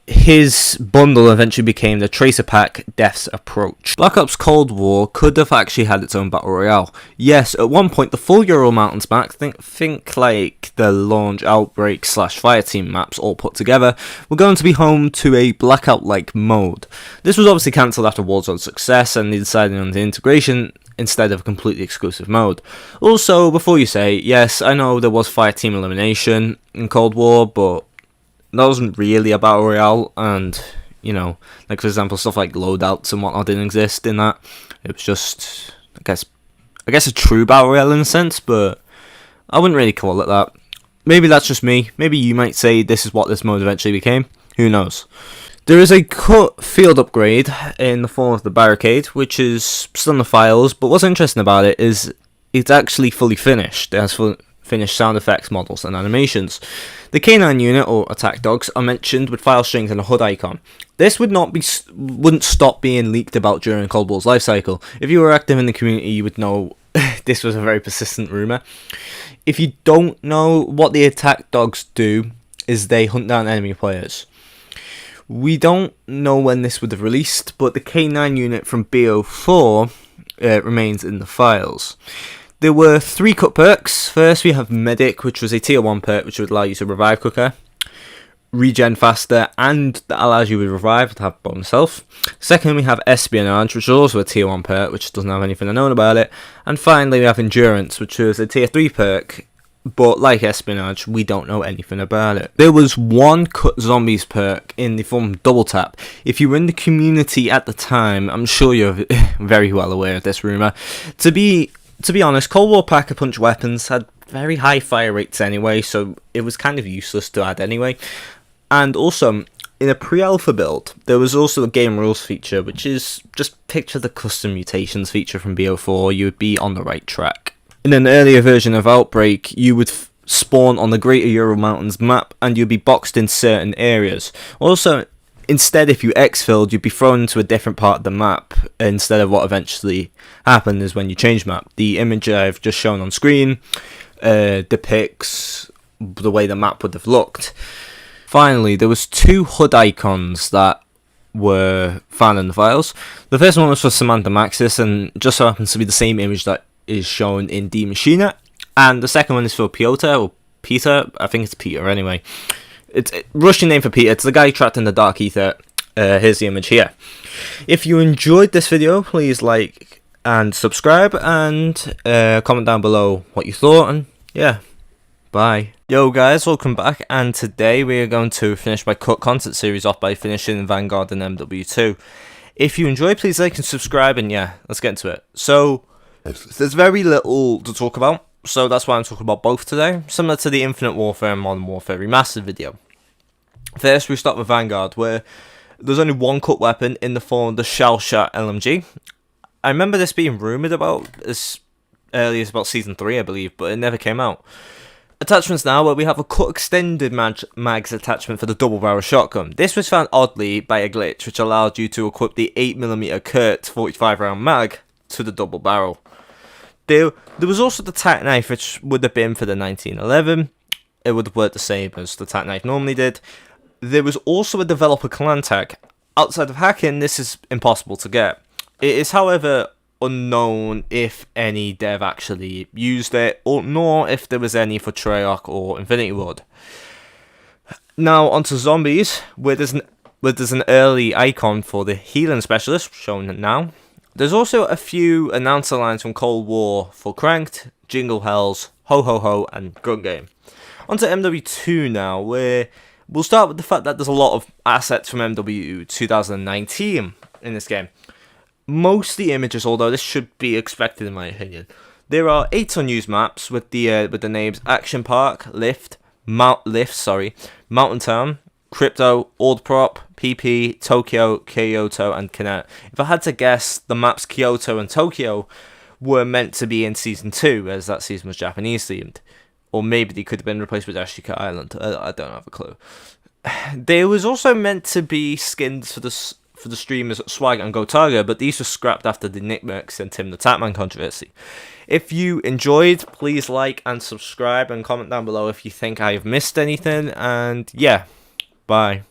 His bundle eventually became the Tracer Pack Death's Approach. Black Ops Cold War could have actually had its own Battle Royale. Yes, at one point the full Ural Mountains map, think like the Launch, Outbreak / Fireteam maps all put together, were going to be home to a Blackout-like mode. This was obviously cancelled after Warzone's success, and they decided on the integration instead of a completely exclusive mode. Also, before you say, yes, I know there was Fireteam elimination in Cold War, but that wasn't really a Battle Royale, and, you know, like for example, stuff like loadouts and whatnot didn't exist in that. It was just, I guess a true Battle Royale in a sense, but I wouldn't really call it that. Maybe that's just me. Maybe you might say this is what this mode eventually became. Who knows? There is a cut field upgrade in the form of the Barricade, which is still in the files, but what's interesting about it is it's actually fully finished. It has finished sound effects, models, and animations. The K9 unit, or attack dogs, are mentioned with file strings and a HUD icon. This wouldn't stop being leaked about during Cold War's life cycle. If you were active in the community, you would know this was a very persistent rumour. If you don't know, what the attack dogs do is they hunt down enemy players. We don't know when this would have released, but the K9 unit from BO4 remains in the files. There were 3 cut perks. First, we have Medic, which was a tier 1 perk, which would allow you to revive quicker, regen faster, and that allows you to revive to have bonus health. Second, we have Espionage, which is also a tier 1 perk, which doesn't have anything unknown about it. And finally, we have Endurance, which is a tier 3 perk, but like Espionage, we don't know anything about it. There was one cut zombies perk in the form of Double Tap. If you were in the community at the time, I'm sure you're very well aware of this rumour. To be honest, Cold War Pack-a-Punch weapons had very high fire rates anyway, so it was kind of useless to add anyway. And also, in a pre-alpha build, there was also a game rules feature, which is just picture the custom mutations feature from BO4, you would be on the right track. In an earlier version of Outbreak, you would spawn on the Greater Ural Mountains map, and you'll be boxed in certain areas. Also, instead, if you exfilled, you'd be thrown into a different part of the map instead of what eventually happened is when you change map. The image I've just shown on screen depicts the way the map would have looked. Finally, there was 2 HUD icons that were found in the files. The first one was for Samantha Maxis, and just so happens to be the same image that is shown in Die Maschine. And the second one is for Piotr, or Peter, I think it's Peter anyway. It's a Russian name for Peter. It's the guy trapped in the dark ether. Here's the image here. If you enjoyed this video, please like and subscribe, and comment down below what you thought, and yeah, bye. Yo guys, welcome back, and today we are going to finish my cut content series off by finishing Vanguard and MW2. If you enjoy, please like and subscribe, and yeah, let's get into it. So, there's very little to talk about, so that's why I'm talking about both today, similar to the Infinite Warfare and Modern Warfare Remastered video. First, we start with Vanguard, where there's only one cut weapon in the form of the Shellshot LMG. I remember this being rumoured about as early as about Season 3, I believe, but it never came out. Attachments now, where we have a cut extended mags attachment for the double barrel shotgun. This was found oddly by a glitch, which allowed you to equip the 8mm Kurt 45 round mag to the double barrel. There was also the tack knife, which would have been for the 1911. It would have worked the same as the tack knife normally did. There was also a developer clan tag. Outside of hacking, this is impossible to get. It is, however, unknown if any dev actually used it, or nor if there was any for Treyarch or Infinity Ward. Now onto zombies, where there's an early icon for the healing specialist shown now. There's also a few announcer lines from Cold War for Cranked, Jingle Hells, Ho Ho Ho, and Gun Game. Onto MW2 now, where we'll start with the fact that there's a lot of assets from MW 2019 in this game. Mostly images, although this should be expected in my opinion. There are 8 unused maps with the names Action Park, Mountain Town, Crypto, Old Prop, PP, Tokyo, Kyoto, and Connect. If I had to guess, the maps Kyoto and Tokyo were meant to be in Season 2, as that season was Japanese themed. Or maybe they could have been replaced with Ashika Island. I don't have a clue. There was also meant to be skins for the streamers Swag and Gotaga, but these were scrapped after the Nick Mercs and Tim the Tatman controversy. If you enjoyed, please like and subscribe, and comment down below if you think I have missed anything, and yeah, bye.